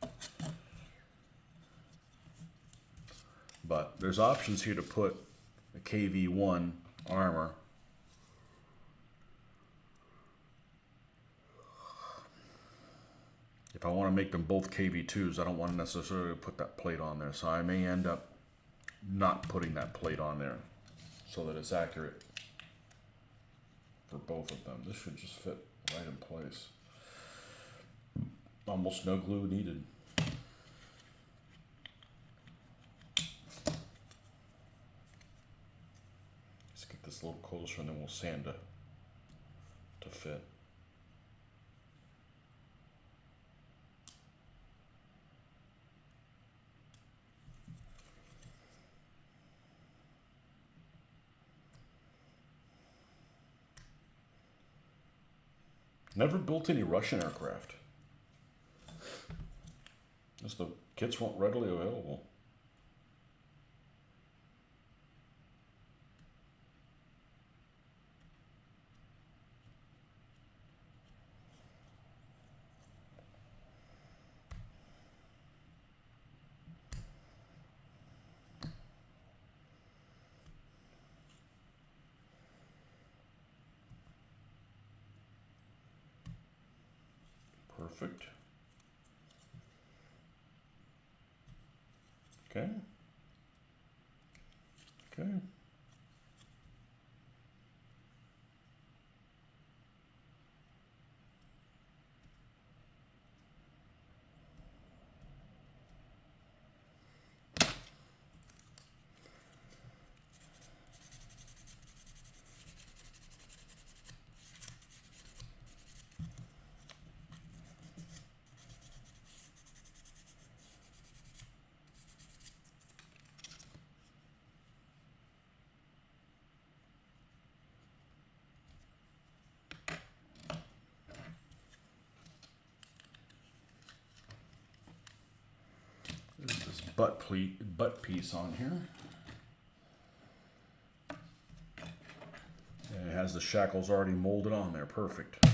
But there's options here to put a KV1 armor. If I want to make them both KV2s, I don't want to necessarily put that plate on there. So I may end up not putting that plate on there so that it's accurate for both of them. This should just fit right in place. Almost no glue needed. Let's get this a little closer and then we'll sand it to fit. Never built any Russian aircraft. Just the kits weren't readily available. Perfect. Okay. Okay. There's this butt piece on here. And it has the shackles already molded on there. Perfect.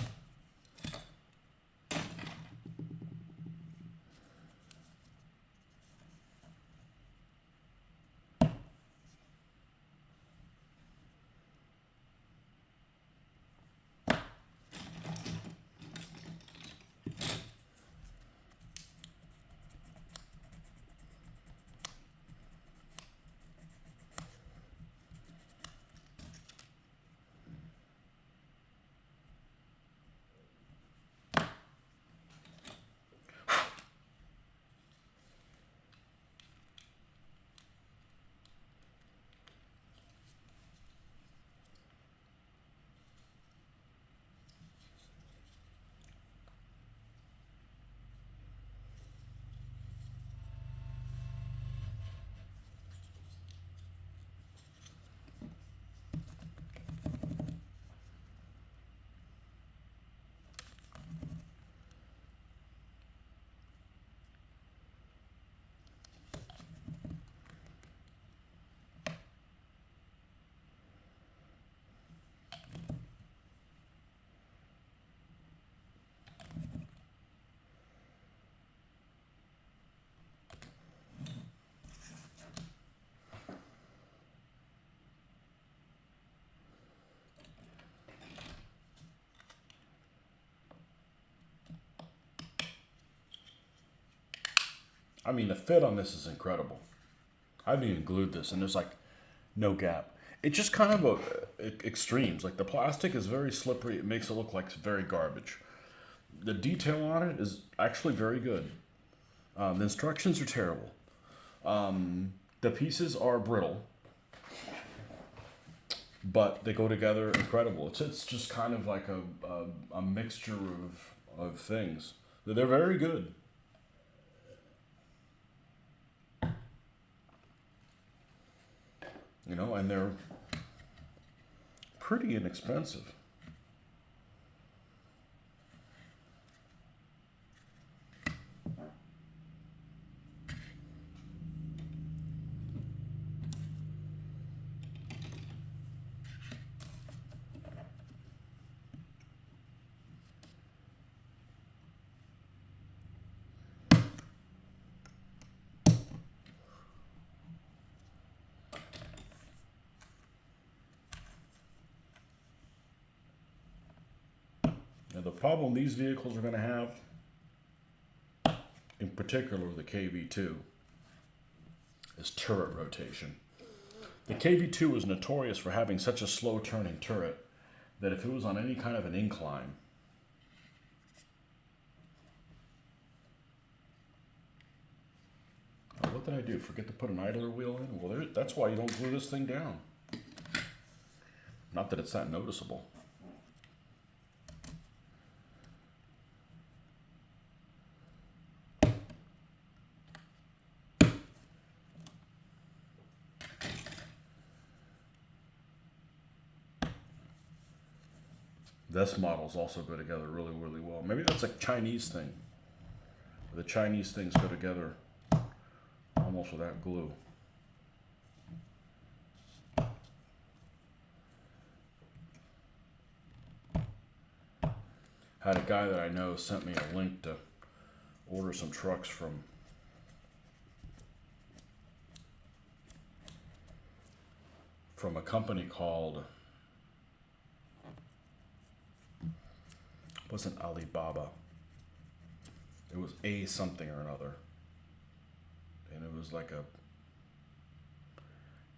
I mean, the fit on this is incredible. I haven't even glued this, and there's like no gap. It's just kind of extremes. Like the plastic is very slippery. It makes it look like it's very garbage. The detail on it is actually very good. The instructions are terrible. The pieces are brittle, but they go together incredible. It's just kind of like a mixture of things. They're very good. You know, and they're pretty inexpensive. Now, the problem these vehicles are going to have, in particular the KV2, is turret rotation. The KV2 was notorious for having such a slow turning turret that if it was on any kind of an incline, oh, what did I do? Forget to put an idler wheel in? Well, that's why you don't glue this thing down. Not that it's that noticeable. This models also go together really, really well. Maybe that's a Chinese thing. The Chinese things go together almost without glue. Had a guy that I know sent me a link to order some trucks from a company called, it wasn't Alibaba. It was a something or another. And it was like a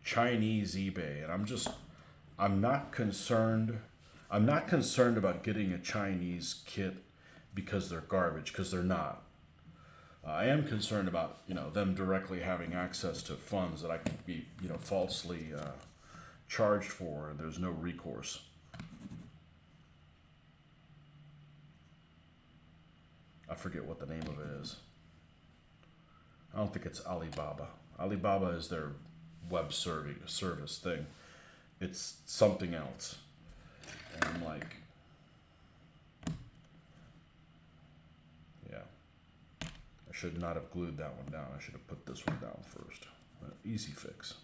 Chinese eBay. And I'm not concerned about getting a Chinese kit because they're garbage, because they're not. I am concerned about, them directly having access to funds that I can be, falsely charged for, and there's no recourse. I forget what the name of it is. I don't think it's Alibaba. Alibaba is their web service thing. It's something else. And I'm like, yeah. I should not have glued that one down. I should have put this one down first. Easy fix.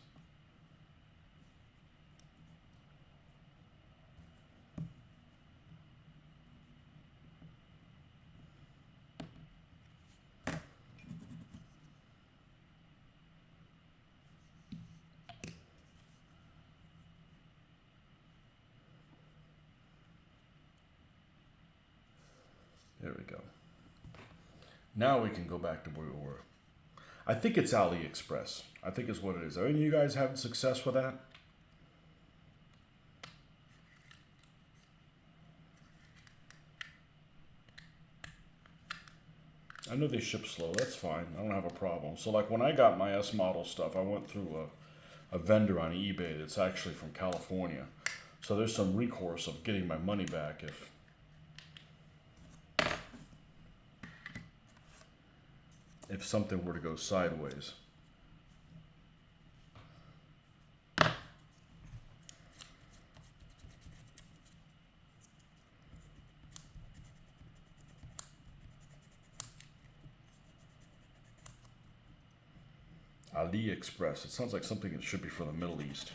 There we go. Now we can go back to where we were. I think it's AliExpress. I think is what it is. Are any of you guys having success with that? I know they ship slow. That's fine. I don't have a problem. So like when I got my S model stuff, I went through a vendor on eBay that's actually from California. So there's some recourse of getting my money back if something were to go sideways. AliExpress. It sounds like something that should be for the Middle East.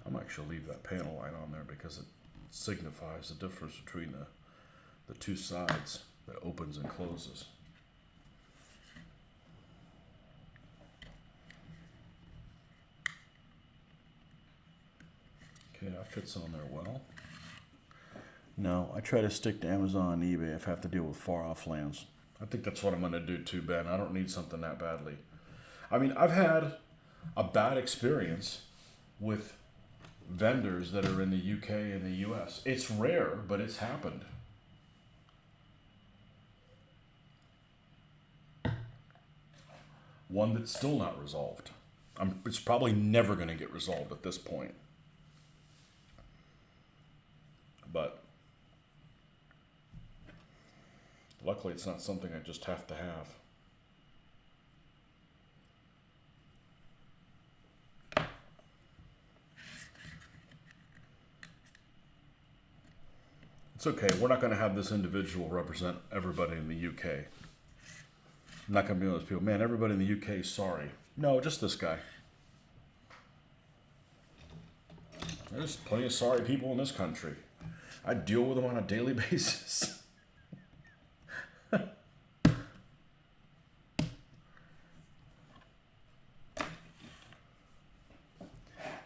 I'm actually leave that panel line on there because it signifies the difference between the two sides that opens and closes. Okay, that fits on there well. No, I try to stick to Amazon and eBay if I have to deal with far off lands. I think that's what I'm going to do too, Ben. I don't need something that badly. I mean, I've had a bad experience with vendors that are in the UK and the US. It's rare, but it's happened. One that's still not resolved. It's probably never going to get resolved at this point. But luckily it's not something I just have to have. It's okay, we're not going to have this individual represent everybody in the UK. I'm not going to be one of those people, man, everybody in the UK is sorry. No, just this guy. There's plenty of sorry people in this country. I deal with them on a daily basis. Okay,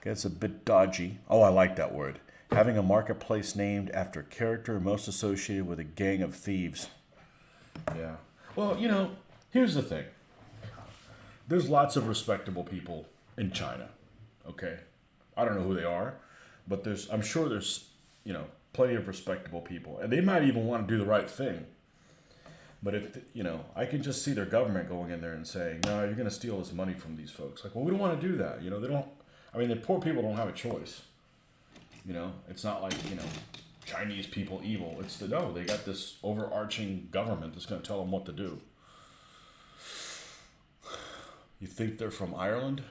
it's a bit dodgy. Oh, I like that word. Having a marketplace named after a character most associated with a gang of thieves. Yeah. Well, here's the thing. There's lots of respectable people in China. Okay? I don't know who they are, but I'm sure there's, plenty of respectable people. And they might even want to do the right thing. But if, I can just see their government going in there and saying, no, you're going to steal this money from these folks. Like, well, we don't want to do that. They don't, the poor people don't have a choice. It's not like, Chinese people evil. It's the no. They got this overarching government that's going to tell them what to do. You think they're from Ireland?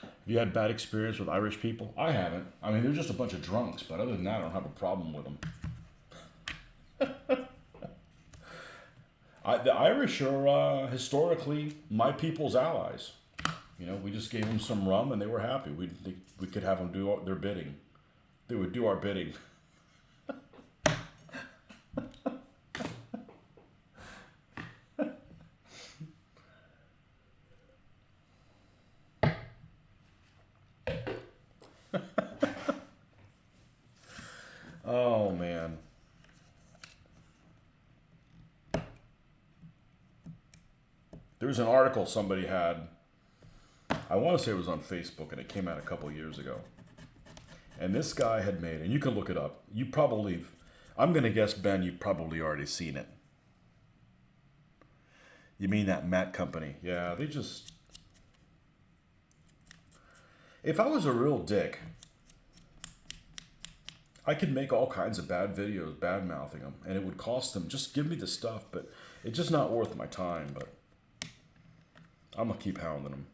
Have you had bad experience with Irish people? I haven't. I mean, they're just a bunch of drunks, but other than that, I don't have a problem with them. The Irish are historically my people's allies. You know, we just gave them some rum and they were happy. We could have them do their bidding. They would do our bidding. Oh, man. There's an article somebody had, I want to say it was on Facebook, and it came out a couple years ago. And this guy had made, and you can look it up. You probably, I'm going to guess, Ben, you've probably already seen it. You mean that Matt company? Yeah, they just, if I was a real dick, I could make all kinds of bad videos, bad mouthing them, and it would cost them, just give me the stuff, but it's just not worth my time, but I'm going to keep hounding them.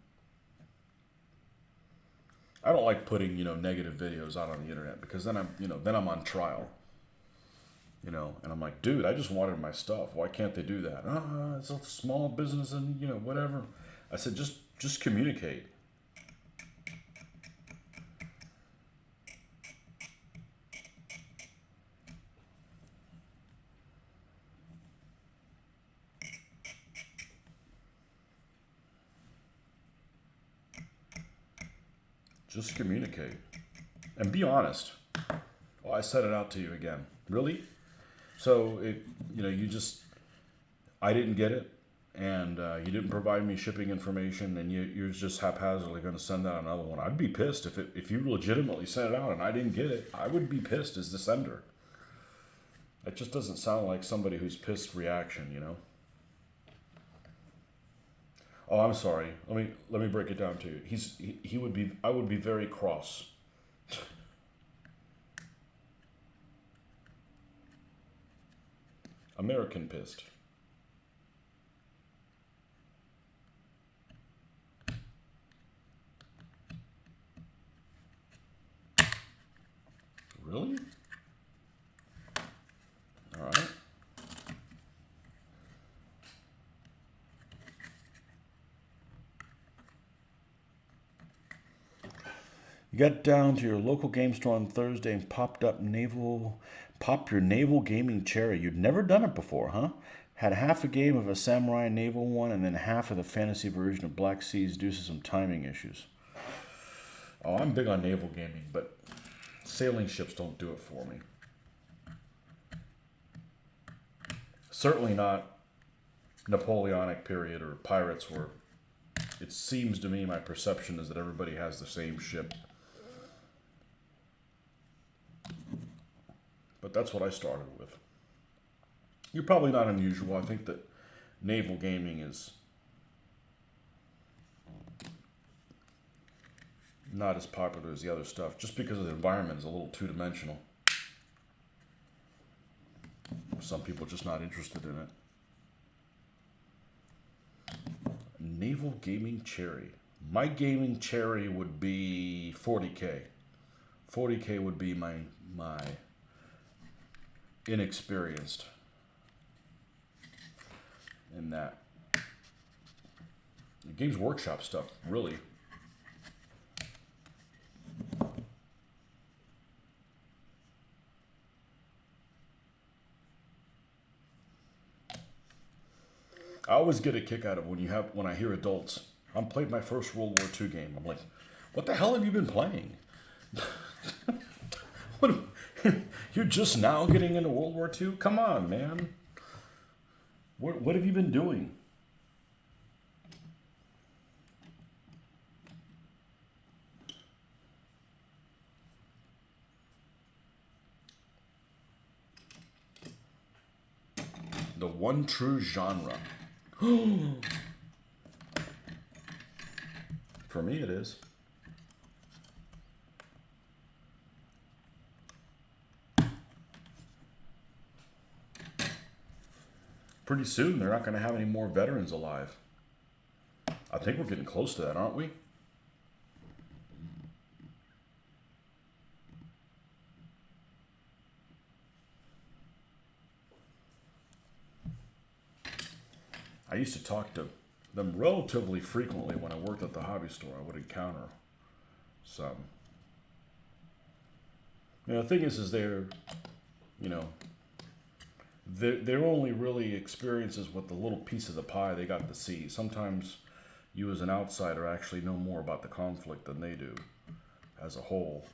I don't like putting, negative videos out on the internet because then I'm on trial. And I'm like, dude, I just wanted my stuff. Why can't they do that? It's a small business and, whatever. I said, just communicate. Just communicate. And be honest. Well, I set it out to you again. Really? So, I didn't get it, and you didn't provide me shipping information, and you're just haphazardly going to send out another one. I'd be pissed if you legitimately sent it out and I didn't get it. I would be pissed as the sender. That just doesn't sound like somebody who's pissed reaction, Oh, I'm sorry. Let me break it down to you. I would be very cross. American pissed. Really? All right. You got down to your local game store on Thursday and popped your naval gaming cherry. You'd never done it before, huh? Had half a game of a samurai naval one and then half of the fantasy version of Black Seas due to some timing issues. Oh, I'm big on naval gaming, but sailing ships don't do it for me. Certainly not Napoleonic period or pirates where it seems to me, my perception is that everybody has the same ship. But that's what I started with. You're probably not unusual. I think that naval gaming is not as popular as the other stuff, just because the environment is a little two-dimensional. Some people are just not interested in it. Naval gaming cherry. My gaming cherry would be 40K. 40K would be my inexperienced in that. The Games Workshop stuff, really. I always get a kick out of when I hear adults. I'm playing my first World War II game. I'm like, what the hell have you been playing? You're just now getting into World War II? Come on, man. What have you been doing? The one true genre. For me, it is. pretty soon they're not going to have any more veterans alive. I think we're getting close to that, aren't we? I used to talk to them relatively frequently when I worked at the hobby store. I would encounter some. The thing is they're, you know, their only really experiences with the little piece of the pie they got to see. Sometimes you as an outsider actually know more about the conflict than they do as a whole.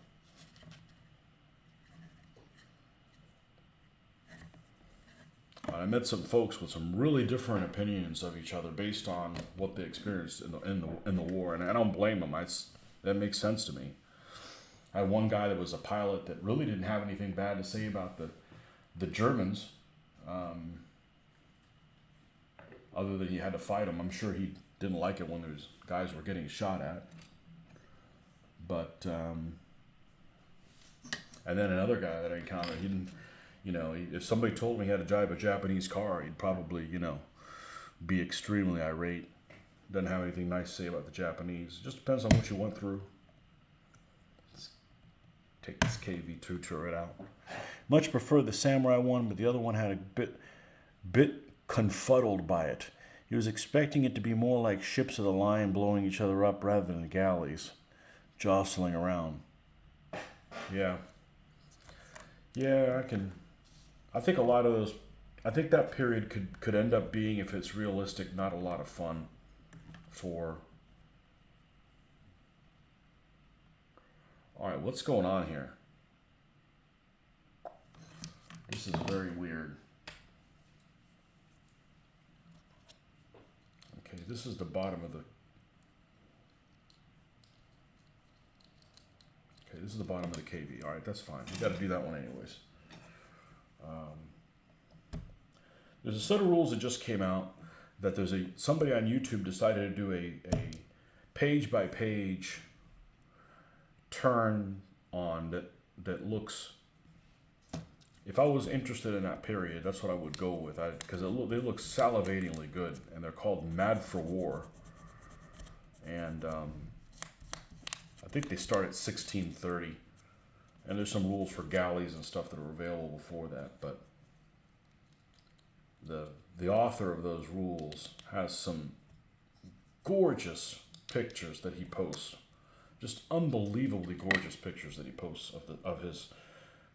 I met some folks with some really different opinions of each other based on what they experienced in the war, and I don't blame them. That makes sense to me. I had one guy that was a pilot that really didn't have anything bad to say about the Germans, other than he had to fight them. I'm sure he didn't like it when those guys were getting shot at. But and then another guy that I encountered, he didn't. If somebody told me he had to drive a Japanese car, he'd probably, be extremely irate. Doesn't have anything nice to say about the Japanese. It just depends on what you went through. Let's take this KV2 turret out. Much prefer the Samurai one, but the other one had a bit confuddled by it. He was expecting it to be more like ships of the line blowing each other up rather than galleys jostling around. Yeah, I think a lot of those, I think that period could end up being, if it's realistic, not a lot of fun for. All right, what's going on here? This is very weird. Okay, this is the bottom of the. Okay, this is the bottom of the KV. All right, that's fine. You got to do that one anyways. There's a set of rules that just came out that somebody on YouTube decided to do a page by page turn on that looks. If I was interested in that period, that's what I would go with. Because they look salivatingly good, and they're called Mad for War. And I think they start at 1630. And there's some rules for galleys and stuff that are available for that, but the author of those rules has some gorgeous pictures that he posts, just unbelievably gorgeous pictures that he posts of his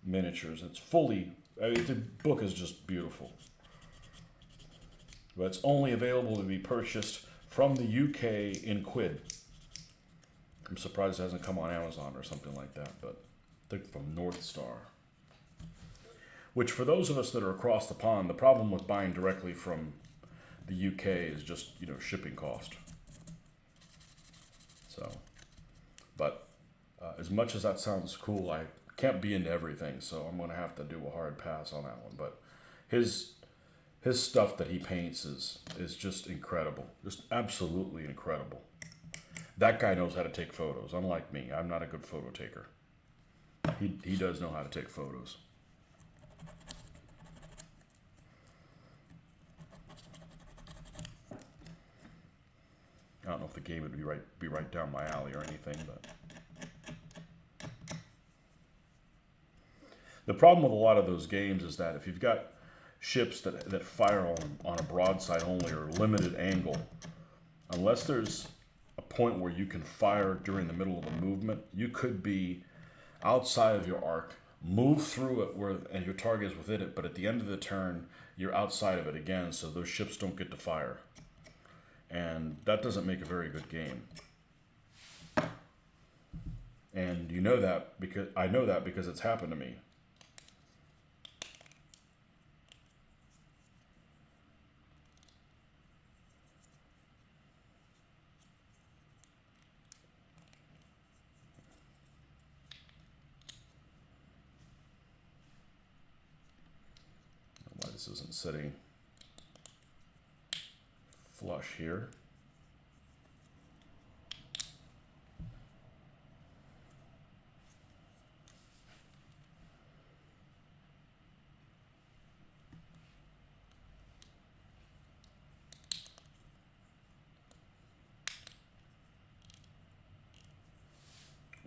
miniatures. It's fully, the book is just beautiful, but it's only available to be purchased from the UK in quid. I'm surprised it hasn't come on Amazon or something like that, but I think from North Star. Which, for those of us that are across the pond, the problem with buying directly from the UK is just, shipping cost. So, but as much as that sounds cool, I can't be into everything, so I'm going to have to do a hard pass on that one. But his stuff that he paints is just incredible, just absolutely incredible. That guy knows how to take photos, unlike me. I'm not a good photo taker. He does know how to take photos. I don't know if the game would be right down my alley or anything, but the problem with a lot of those games is that if you've got ships that fire on a broadside only or limited angle, unless there's a point where you can fire during the middle of the movement, you could be outside of your arc, move through it and your target is within it, but at the end of the turn, you're outside of it again, so those ships don't get to fire. And that doesn't make a very good game. And you know that because I know that because it's happened to me. Why this isn't sitting flush here.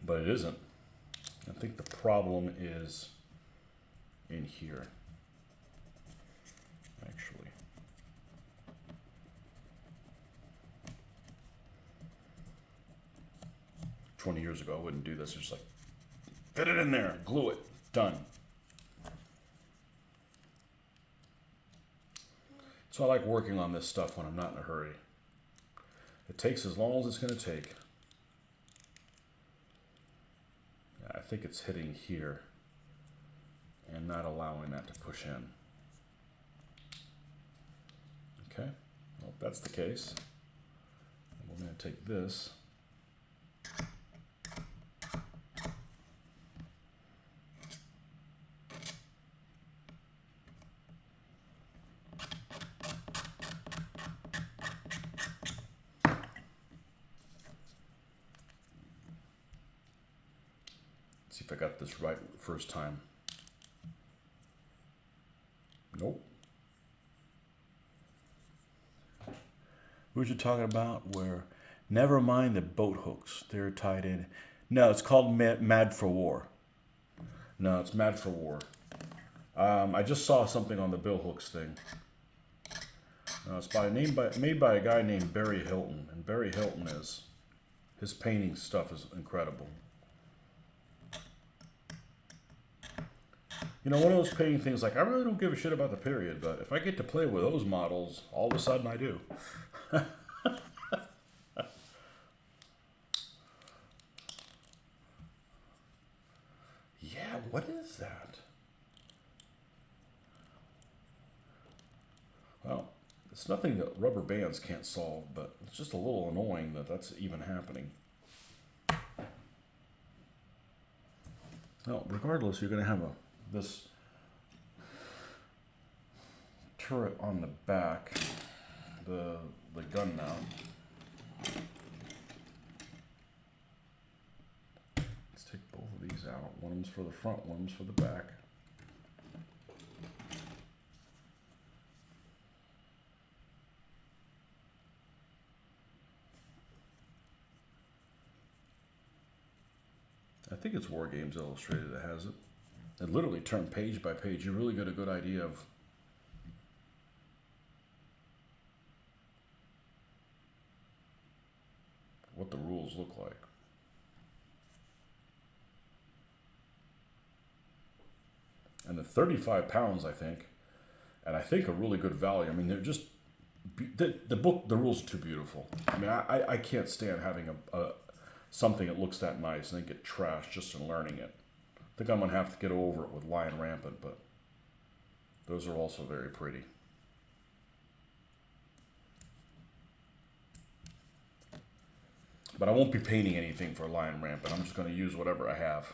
But it isn't. I think the problem is in here, actually. "20 years ago, I wouldn't do this. It's just like, fit it in there, glue it, done." So I like working on this stuff when I'm not in a hurry. It takes as long as it's going to take. I think it's hitting here and not allowing that to push in. Okay, well, if that's the case, we're going to take this. See if I got this right the first time. Nope. What was you talking about? Where, never mind the boat hooks, they're tied in. No, it's called Mad for War. No, it's Mad for War. I just saw something on the bill hooks thing. It's made by a guy named Barry Hilton, and Barry Hilton his painting stuff is incredible. You know, one of those painting things, like, I really don't give a shit about the period, but if I get to play with those models, all of a sudden I do. Yeah, what is that? Well, it's nothing that rubber bands can't solve, but it's just a little annoying that that's even happening. Well, regardless, you're going to have this turret on the back, the gun mount. Let's take both of these out. One's for the front, one's for the back. I think it's War Games Illustrated that has it. It literally turned page by page. You really get a good idea of what the rules look like. And the 35 pounds, I think, and I think a really good value. I mean, they're just, the rules are too beautiful. I mean, I can't stand having something that looks that nice and then get trashed just in learning it. I think I'm going to have to get over it with Lion Rampant, but those are also very pretty. But I won't be painting anything for Lion Rampant. I'm just going to use whatever I have.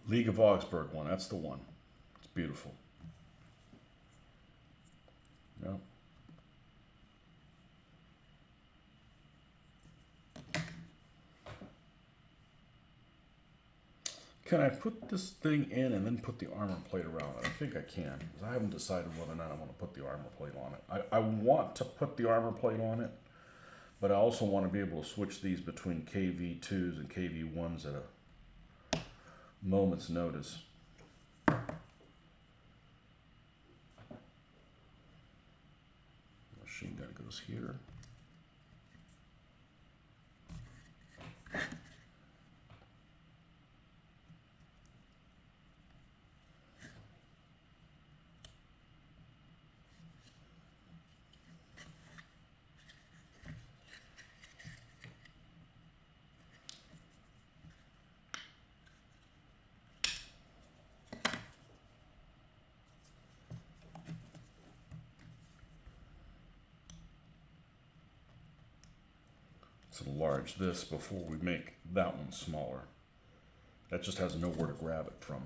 League of Augsburg one, that's the one. It's beautiful. Yeah. Can I put this thing in and then put the armor plate around it? I think I can, because I haven't decided whether or not I want to put the armor plate on it. I want to put the armor plate on it, but I also want to be able to switch these between KV2s and KV1s at a moment's notice. Machine gun goes here. Let's enlarge this before we make that one smaller. That just has nowhere to grab it from.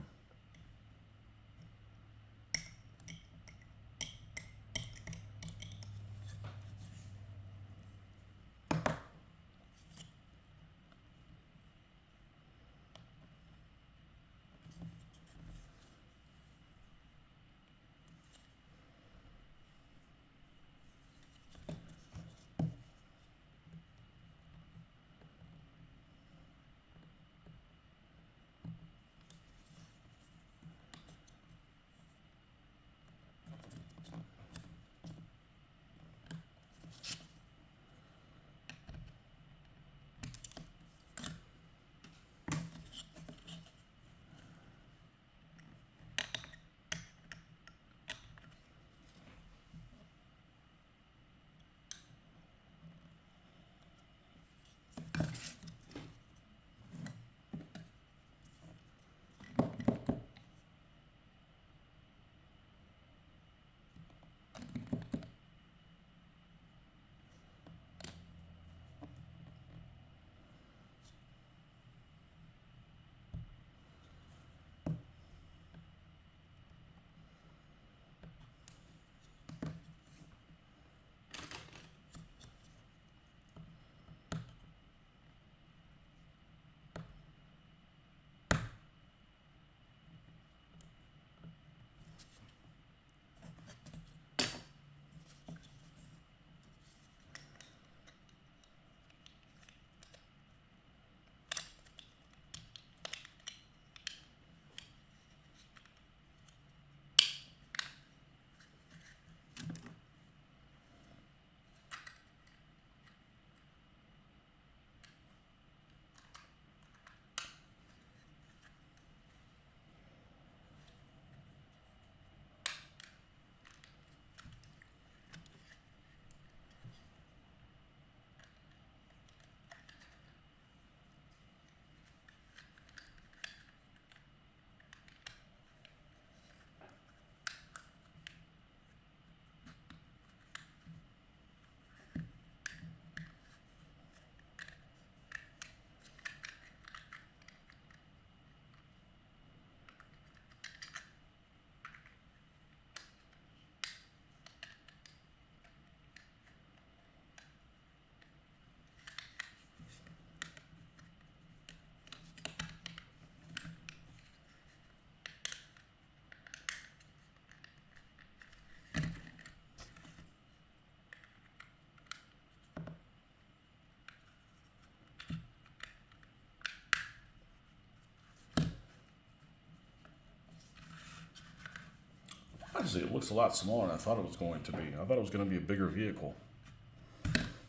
Honestly, it looks a lot smaller than I thought it was going to be. I thought it was going to be a bigger vehicle.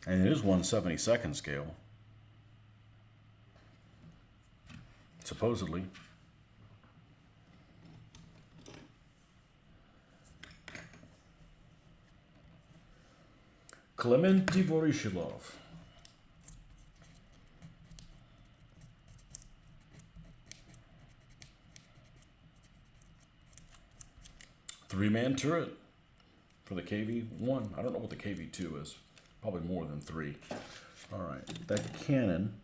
And it is 1/72nd scale. Supposedly. Clemente Vorishilov. Three-man turret for the KV-1. I don't know what the KV-2 is. Probably more than 3. All right, that cannon.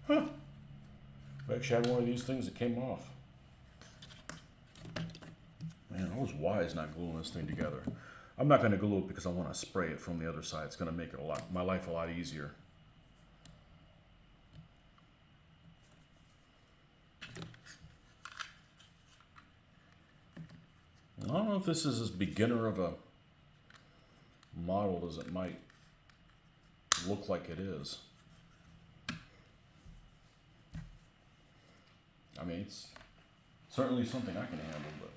Huh. I actually had one of these things that came off. Man, I was wise not gluing this thing together. I'm not going to glue it because I want to spray it from the other side. It's going to make it my life a lot easier. I don't know if this is as beginner of a model as it might look like it is. I mean, it's certainly something I can handle, but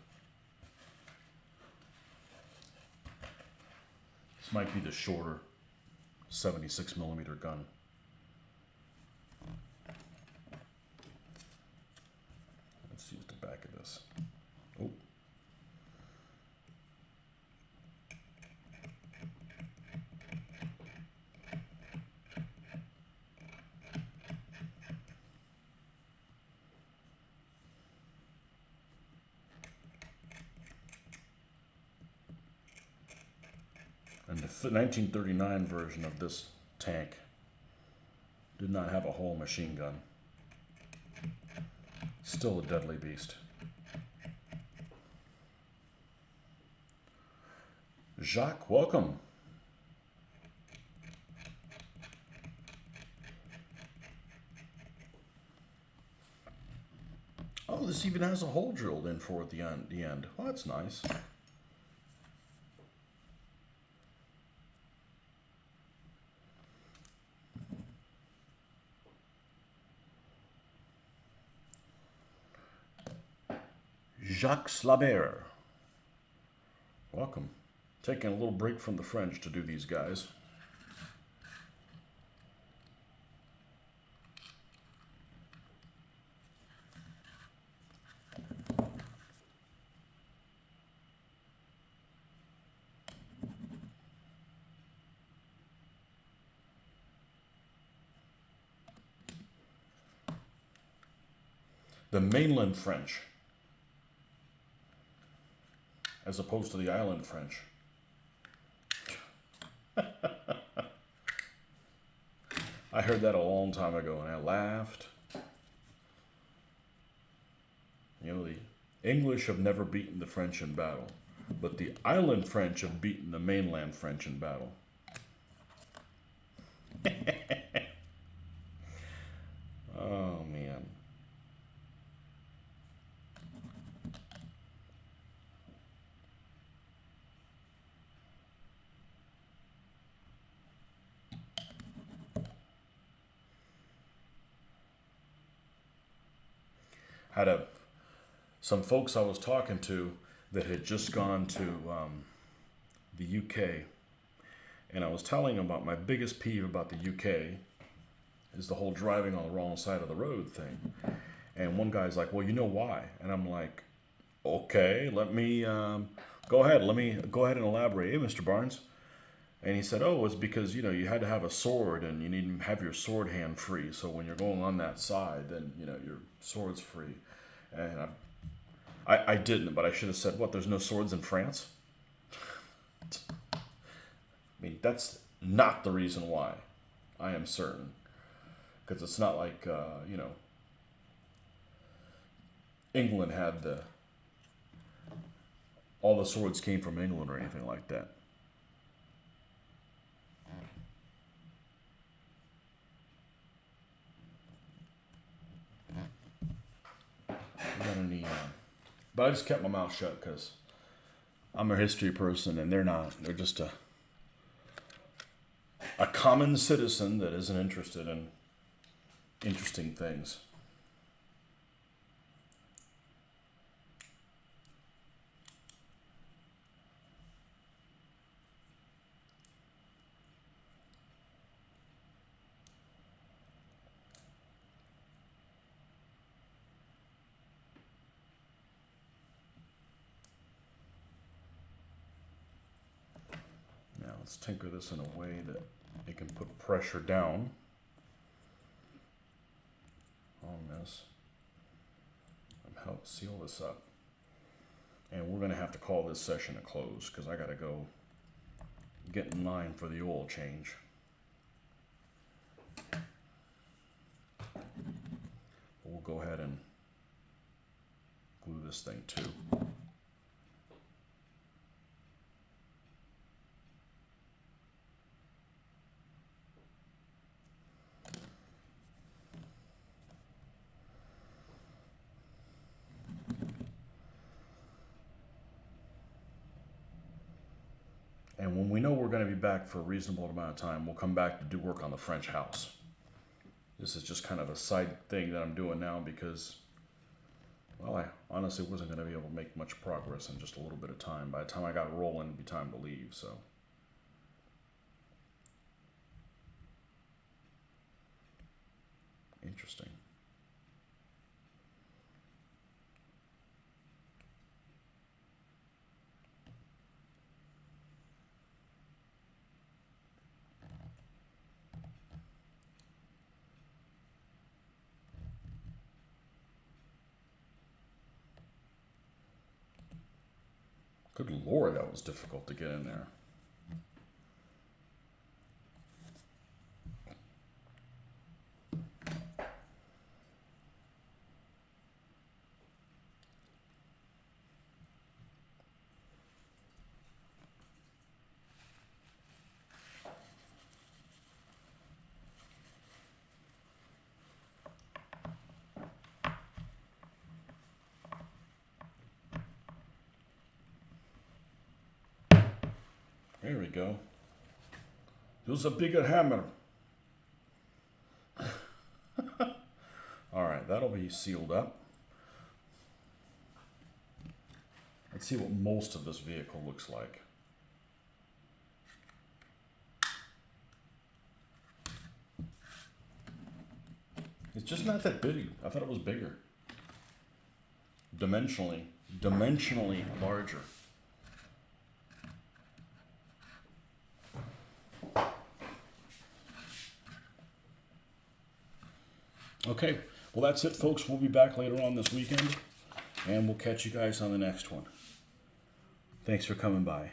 this might be the shorter 76mm gun. Let's use the back of this. Oh. And the 1939 version of this tank did not have a whole machine gun. Still a deadly beast. Jacques, welcome. Oh, this even has a hole drilled in for at the end. Oh, that's nice. Jacques Slabert. Welcome. Taking a little break from the French to do these guys. The mainland French, as opposed to the island French. I heard that a long time ago and I laughed. You know, the English have never beaten the French in battle, but the island French have beaten the mainland French in battle. Oh, man. Had some folks I was talking to that had just gone to the UK, and I was telling them about my biggest peeve about the UK is the whole driving on the wrong side of the road thing. And one guy's like, well, you know why? And I'm like, okay, let me go ahead and elaborate. Hey, Mr. Barnes. And he said, oh, it's because, you know, you had to have a sword and you need to have your sword hand free. So when you're going on that side, then, you know, your sword's free. And I didn't, but I should have said, what, there's no swords in France? I mean, that's not the reason why, I am certain. Because it's not like, you know, England had all the swords came from England or anything like that. But I just kept my mouth shut because I'm a history person and they're not. They're just a common citizen that isn't interested in interesting things. Let's tinker this in a way that it can put pressure down on this and help seal this up. And we're going to have to call this session a close because I got to go get in line for the oil change. We'll go ahead and glue this thing too. And when we know we're going to be back for a reasonable amount of time, we'll come back to do work on the French house. This is just kind of a side thing that I'm doing now because, well, I honestly wasn't going to be able to make much progress in just a little bit of time. By the time I got rolling, it'd be time to leave, so. Interesting. Good Lord, that was difficult to get in there. There we go. Use a bigger hammer. All right, that'll be sealed up. Let's see what most of this vehicle looks like. It's just not that big. I thought it was bigger. Dimensionally larger. Okay, well that's it, folks. We'll be back later on this weekend, and we'll catch you guys on the next one. Thanks for coming by.